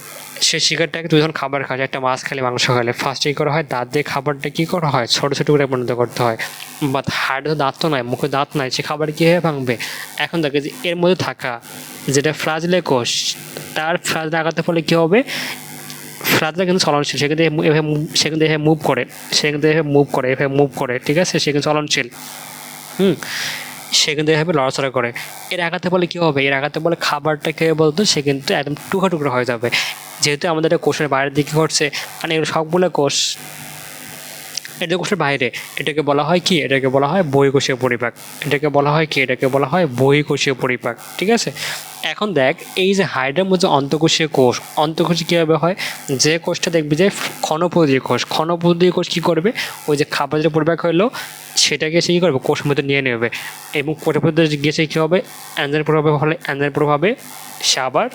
সে শিকারটাকে তুই যখন খাবার খাস, একটা মাছ খেলে মাংস খেলে, ফার্স্টে কী করা হয়, দাঁত দিয়ে খাবারটা কী করা হয়, ছোটো ছোটো করে পরিণত করতে হয়। বাট হাইডার তো দাঁত তো নয়, মুখে দাঁত নাই, সে খাবার কীভাবে ভাঙবে। এখন দেখে যে এর মধ্যে থাকা যেটা ফ্লাজেলে কোষ, তার ফ্লাজে আঘাতের ফলে কী হবে, ফ্লাজটা কিন্তু চলনশীল, সেখান থেকে এভাবে মুভ করে, ঠিক আছে, সে কিন্তু চলনশীল, সে কিন্তু এভাবে লড়াচড়া করে। এর আঘাতে বলে কী হবে, এর আঘাতে বলে খাবারটা খেয়ে বলতো সে কিন্তু একদম টুকরা টুকরা হয়ে যাবে। যেহেতু আমাদের এটা কোষের বাইরের দিকে ঘটছে, মানে এগুলো সবগুলো কোষ, এটা কোষের বাইরে, এটাকে বলা হয় কি, এটাকে বলা হয় বহিঃকোষীয় পরিপাক, এটাকে বলা হয় কি, এটাকে বলা হয় বহিঃকোষীয় পরিপাক, ঠিক আছে। এখন দেখ এই যে হাইড্রার মধ্যে অন্তঃকোষীয় কোষ, অন্তঃকোষী কীভাবে হয়, যে কোষটা দেখবি যে ক্ষণপদীয় কোষ কী করবে, ওই যে খাবার যে পরিপাক হলো সেটাকে সে কী করবে, কোষের মধ্যে নিয়ে নেবে, এবং কোষের মধ্যে গিয়ে সে কী হবে, অ্যানজাইমের প্রভাবে সে আবার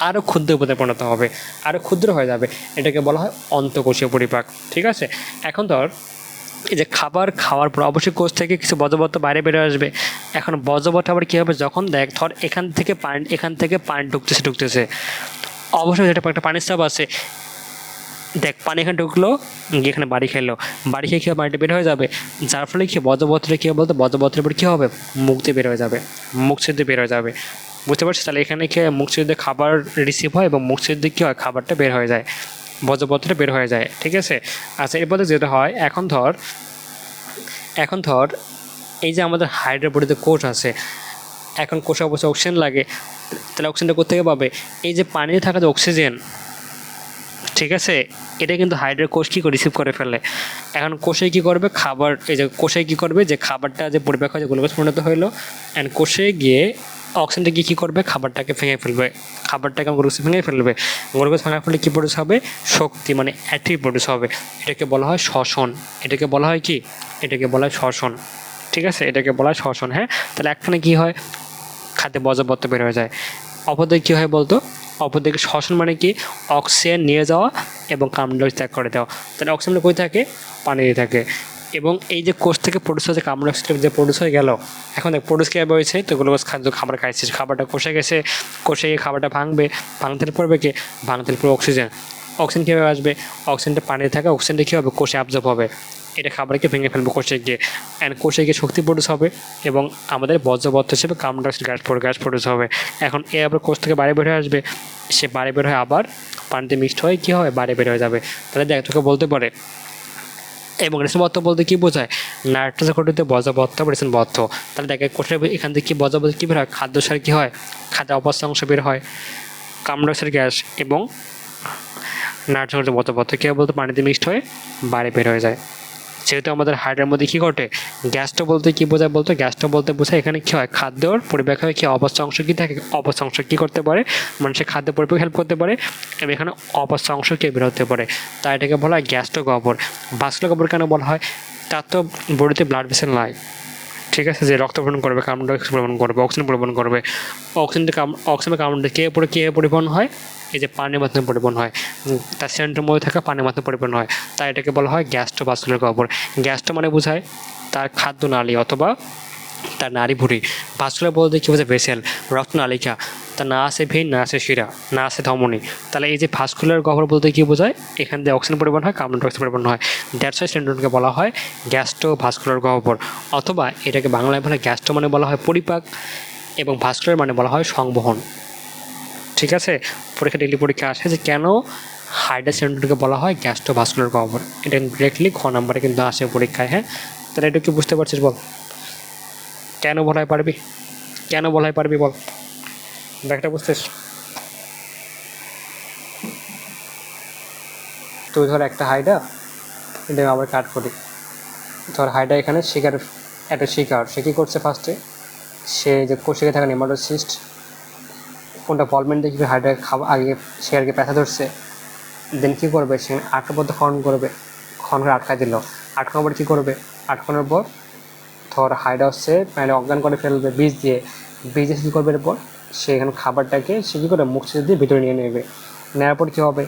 আরও ক্ষুদ্র উপাদানে পরিণত হবে, আরও ক্ষুদ্র হয়ে যাবে, এটাকে বলা হয় অন্তঃকোষীয় পরিপাক, ঠিক আছে। এখন ধর এই যে খাবার খাওয়ার পর অবশ্যই কোষ থেকে কিছু বজ্রপদার্থ বাইরে বেরো আসবে। এখন বজ্রপদার্থ আবার কী হবে, যখন দেখ ধর এখান থেকে পানি ঢুকতেছে, অবশ্যই এটা একটা পানির চাপ আছে, দেখ পানি এখানে ঢুকলো, গিয়ে এখানে বাড়ি খেয়ে কী পানিটা বের হয়ে যাবে, যার ফলে কী বজ্রপদার্থটা কী হবে বলতে, বজ্রপদার্থের পর কী হবে, মুখ দিয়ে বের হয়ে যাবে, বুঝতে পারছিস। তাহলে এখানে খেয়ে মুখ দিয়ে খাবার রিসিভ হয় এবং মুখ দিয়ে কী হয়, খাবারটা বের হয়ে যায়, বজ্রপদার্থটা বের হয়ে যায়, ঠিক আছে। আচ্ছা এরপরে যেটা হয়, এখন ধর এই যে আমাদের হাইড্রার বডিতে কোষ আছে, এখন কোষে অবশ্যই অক্সিজেন লাগে, তাহলে অক্সিজেনটা কোথেকে পাবে, এই যে পানিতে থাকা যে অক্সিজেন, ঠিক আছে, এটা কিন্তু হাইড্রার কোষ কী করে রিসিভ করে ফেলে। এখন কোষে কী করবে, খাবার এই যে কোষে কী করবে, যে খাবারটা যে পরিপাক হয়, যে গ্লুকোজ পরিণত হইলো, অ্যান্ড কোষে গিয়ে অক্সিজেনটা কি করবে, খাবারটাকে ভেঙে ফেলবে, খাবারটাকে গ্লুকোজ ভেঙে ফেলবে। গ্লুকোজ ভাঙা ফেলে কী প্রডিউস হবে, শক্তি মানে অ্যাটিভ প্রডিউস হবে। এটাকে বলা হয় শ্বসন। এটাকে বলা হয় কি, এটাকে বলা হয় শ্বসন। ঠিক আছে, এটাকে বলা হয় শ্বসন। হ্যাঁ, তাহলে একখানে কী হয়, খাদ্যে বর্জ্যপদার্থ বের হয়ে যায়। অপরদিকে কী হয় বলতো, অপরদিকে শ্বসন মানে কি, অক্সিজেন নিয়ে যাওয়া এবং কার্বন ডাই অক্সাইড ত্যাগ করে দেওয়া। তাহলে অক্সিজেন কই থাকে, পানিতে থাকে। এবং এই যে কোষ থেকে প্রডিউস হয়েছে কার্বন ডাই অক্সাইড যে প্রডিউস হয়ে গেল, এখন দেখ প্রডিউস কীভাবে হয়েছে, তো গ্লুকোজ খাদ্য খাবার খাইছে, খাবারটা কষে গেছে, কষে গিয়ে খাবারটা ভাঙবে, ভাঙতে পড়বে কি, ভাঙতে পড়বে অক্সিজেন। অক্সিজেন কীভাবে আসবে, অক্সিজেনটা পানিতে থাকে, অক্সিজেনটা কী হবে, কোষে অ্যাবজর্ব হবে, এটা খাবারকে ভেঙে ফেলবে কোষে গিয়ে, অ্যান্ড কোষে গিয়ে শক্তি প্রডিউস হবে এবং আমাদের বর্জ্যপদার্থ হিসেবে carbon die oxide gas produce হবে। এখন এ আবার কোষ থেকে বাইরে বের হয়ে আসবে, সে বাইরে বের হয়ে আবার পানিতে মিক্সড হয়ে কী হয়, বাইরে বের হয়ে যাবে। তাহলে দেখ তোকে বলতে পারে, এবং রেশন পদার্থ বলতে কী বোঝায়, নাইট্রোজেন ঘটিত বর্জ্যপদার্থ রেশন পদার্থ। তাহলে দেখ কোষের এখান থেকে কী বর্জ্যপদার্থ কী বের হয়, খাদ্য সার কী হয়, খাদ্যের অপচয় অংশ বের হয়, কার্বন ডাই অক্সাইড গ্যাস এবং নাইট্রোজেন ঘটিত বর্জ্যপদার্থ কী বলতে পানিতে মিক্সড হয়ে বাইরে বের হয়ে যায়। যেহেতু আমাদের হাইড্রের মধ্যে কী ঘটে, গ্যাসটা বলতে কী বোঝায় বলতো, গ্যাসটা বলতে বোঝায় এখানে কী হয়, খাদ্যর পরিবেশ হয় কি, অপচয় অংশ কী থাকে, অপচয় অংশ কী করতে পারে, মানুষের খাদ্য পরিবেশ হেল্প করতে পারে এবং এখানে অপচয় অংশ কে বের হতে পারে। তাই এটাকে বলা হয় গ্যাস্ট্রো গহ্বর। ভাস্কুলার গহ্বর কেন বলা হয়, তার তো বডিতে ব্লাড ভেসেল নাই, ঠিক আছে, যে রক্ত পরিবহন করবে, কার্বন ডাই অক্সাইড পরিবহন করবে, অক্সিজেন পরিবহন করবে। অক্সিজেন কার্বন ডাই কে পরিবহন হয়, এই যে পানির মাধ্যমে পরিবহন হয়, তার সেন্টারের মধ্যে থাকা পানির মাধ্যমে পরিবহন হয়। তাই এটাকে বলা হয় গ্যাস্ট্রোভাস্কুলার গহ্বর। গ্যাস্ট্রো মানে বোঝায় তার খাদ্য নালী অথবা তার নাড়ি ভুঁড়ি। ভাস্কুলার বলতে কী বোঝায়, ভেসেল, রক্তনালিকা। তা না আছে ভেইন, না আছে শিরা, না আছে ধমনী। তাহলে এই যে ভাস্কুলার গহ্বর বলতে কী বোঝায়, এখান দিয়ে অক্সিজেন পরিবহন হয়, কার্বন ডাই অক্সাইড পরিবহন হয়। দ্যাটস ওয়াই সেন্ট্রোনকে বলা হয় গ্যাস্ট্রোভাস্কুলার গহ্বর, অথবা এটাকে বাংলায় বলা হয় গ্যাস্ট্রো মানে বলা হয় পরিপাক এবং ভাস্কুলার মানে বলা হয় সংবহন। ঠিক আছে, পরীক্ষা ডেইলি পরীক্ষা আসে যে কেন হাইড্রা সেন্ট্রোনকে বলা হয় গ্যাস্ট্রোভাস্কুলার গহ্বর, এটা ডিরেক্টলি খ নাম্বারে কিন্তু আসে পরীক্ষায়। হ্যাঁ, তাহলে এটা কি বুঝতে পারছিস বল, কেন বলা হয় পারবি, কেন বলা হয় পারবি বল, ব্যাপারটা বুঝছিস? তুই ধর একটা হাইডা, এটা আবার কাট করি, ধর হাইডা এখানে শিকার, একটা শিকার, সে কী করছে, ফার্স্টে সে যে কোষে থাকা নেমাটোসিস্ট কোনটা ভলমেন্ট দেখবে হাইড্রা আগে শিকারকে পেঁচা ধরছে, দেন কী করবে, সে আটকাবদ্ধ খনন করবে, খনন করে আটকায় দিল, আটকানোর পর কী করবে, আটকানোর পর ধর হাইড্রা হচ্ছে মানে অজ্ঞান করে ফেলবে বীজ দিয়ে কী করবে, এরপর সে এখানে খাবারটাকে সে কী করে মুখ দিয়ে ভিতরে নিয়ে নেবে, নেওয়ার পর কী হবে,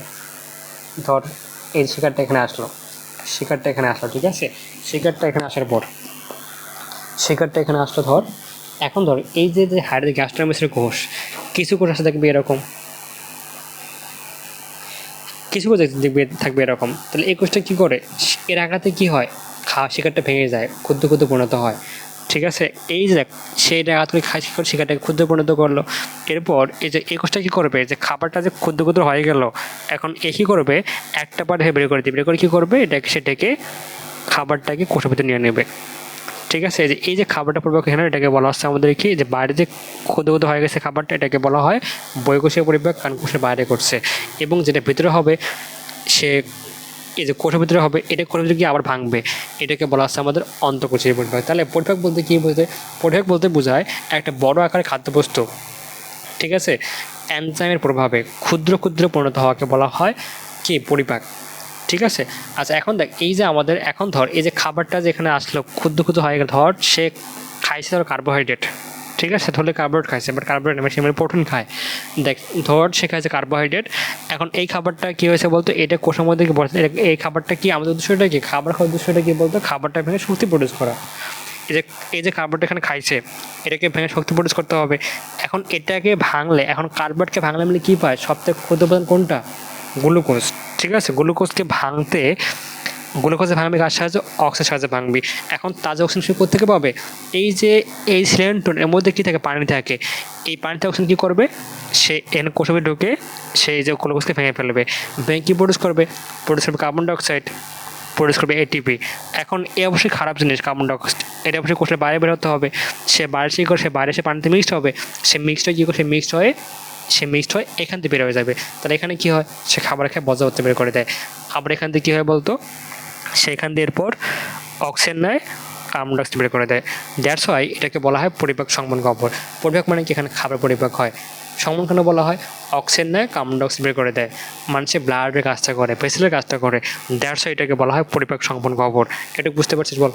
ধর এই শিকারটা এখানে আসলো, ঠিক আছে, শিকারটা এখানে আসলো ধর, এখন ধর এই যে হাইড্রা গ্যাস্ট্রোমিসের কোষ, কিছু কোষ আছে দেখবে এরকম, কিছু কোষ দেখবে থাকবে এরকম। তাহলে এই কোষটা কী করে, এর আঘাতে কী হয়, শিকারটা ভেঙে যায়, ক্ষুদ্র ক্ষুদ্র পরিণত হয়। ঠিক আছে, এই যে সেইটা আঘাত করে শিকারটাকে ক্ষুদ্র পরিণত করলো। এরপর এই যে এই কোষটা কী করবে, যে খাবারটা যে ক্ষুদ্র ক্ষুদ্র হয়ে গেল, এখন এ কী করবে, একটা পার্ট বের করে দিবে, বের করে কী করবে, এটাকে সে ডেকে খাবারটাকে কোষের ভিতরে নিয়ে নেবে। ঠিক আছে, এই যে খাবারটা পরিপাক এখানে, এটাকে বলা হচ্ছে আমাদের কি, যে বাইরে যে ক্ষুদ্র ক্ষুদ্র হয়ে গেছে খাবারটা, এটাকে বলা হয় বহিঃকোষীয় পরিপাক, কারণ কোষের বাইরে করছে। এবং যেটা ভিতরে হবে, সে এই যে কোষের ভিতরে হবে, এটা কোষের ভিতরে গিয়ে আবার ভাঙবে, এটাকে বলা হচ্ছে আমাদের অন্তঃকোষীয় পরিপাক। তাহলে পরিপাক বলতে কী বোঝায়, পরিপাক বলতে বোঝায় একটা বড় আকারের খাদ্যবস্তু, ঠিক আছে, এনজাইমের প্রভাবে ক্ষুদ্র ক্ষুদ্র পরিণত হওয়াকে বলা হয় কি, পরিপাক। ঠিক আছে, আচ্ছা এখন দেখ এই যে আমাদের এখন ধর এই যে খাবারটা যেখানে আসলো ক্ষুদ্র ক্ষুদ্র হয়ে গেল, ধর সে খাইছে ধর কার্বোহাইড্রেট, ঠিক আছে, তাহলে কার্বোহাইড্রেট খাইছে, বাট কার্বোহাইড্রেট সে মানে প্রোটিন খায়। দেখ ধর সে খাইছে কার্বোহাইড্রেট, এখন এই খাবারটা কী হয়েছে বলতো, এটা কোষের মধ্যে কি বলছে, এই খাবারটা কি আমাদের উদ্দেশ্যটা কি, খাবার খাওয়ার উদ্দেশ্যটা কী বলতো, খাবারটা ভেঙে শক্তি প্রডিউস করা। এই যে কার্বোহাইড্রেট এখানে খাইছে, এটাকে ভেঙে শক্তি প্রডিউস করতে হবে। এখন এটাকে ভাঙলে, এখন কার্বোহাইড্রেটকে ভাঙলে মানে কী পায়, সবথেকে ক্ষুদ্র উপাদান কোনটা, গ্লুকোজ। ঠিক আছে, গ্লুকোজকে ভাঙবি কার সাহায্যে, অক্সিজেন সাহায্যে ভাঙবি। এখন তাজা অক্সিজেন সে কোথেকে পাবে, এই সিলিন্ডার এর মধ্যে কী থাকে, পানি থাকে, এই পানিতে অক্সিজেন কী করবে, সে এখানে কোষে ঢুকে সেই যে গ্লুকোজকে ভেঙে ফেলবে, ভেঙে কী প্রডিউস করবে কার্বন ডাইঅক্সাইড, প্রডিউস করবে এটিপি। এখন এ অবশ্যই খারাপ জিনিস, কার্বন ডাইঅক্সাইড, এটা অবশ্যই কোষের বাইরে বেরোতে হবে, সে বাইরে সে পানিতে মিক্সড হবে, সে মিক্সড হয়ে এখান থেকে বের হয়ে যাবে। তাহলে এখানে কী হয়, সে খাবার খেয়ে বর্জ্যপদার্থ বের করে দেয়। আবার এখান থেকে কী হয় বলতো, সেখান দিয়ে এরপর অক্সিজেন নেয়, কার্বন ডাইঅক্সাইড বের করে দেয়। দ্যাটস ওয়াই এটাকে বলা হয় পরিপাক সংবহন গহ্বর। পরিপাক মানে কি এখানে খাবার পরিপাক হয়। সংবহন কেন বলা হয়? অক্সিজেন নেয়, কার্বন ডাইঅক্সাইড বের করে দেয়, মানুষের ব্লাডের কাজটা করে, ভেসেলের কাজটা করে। দ্যাটস ওয়াই এটাকে বলা হয় পরিপাক সংবহন গহ্বর। এটা বুঝতে পারছিস বল?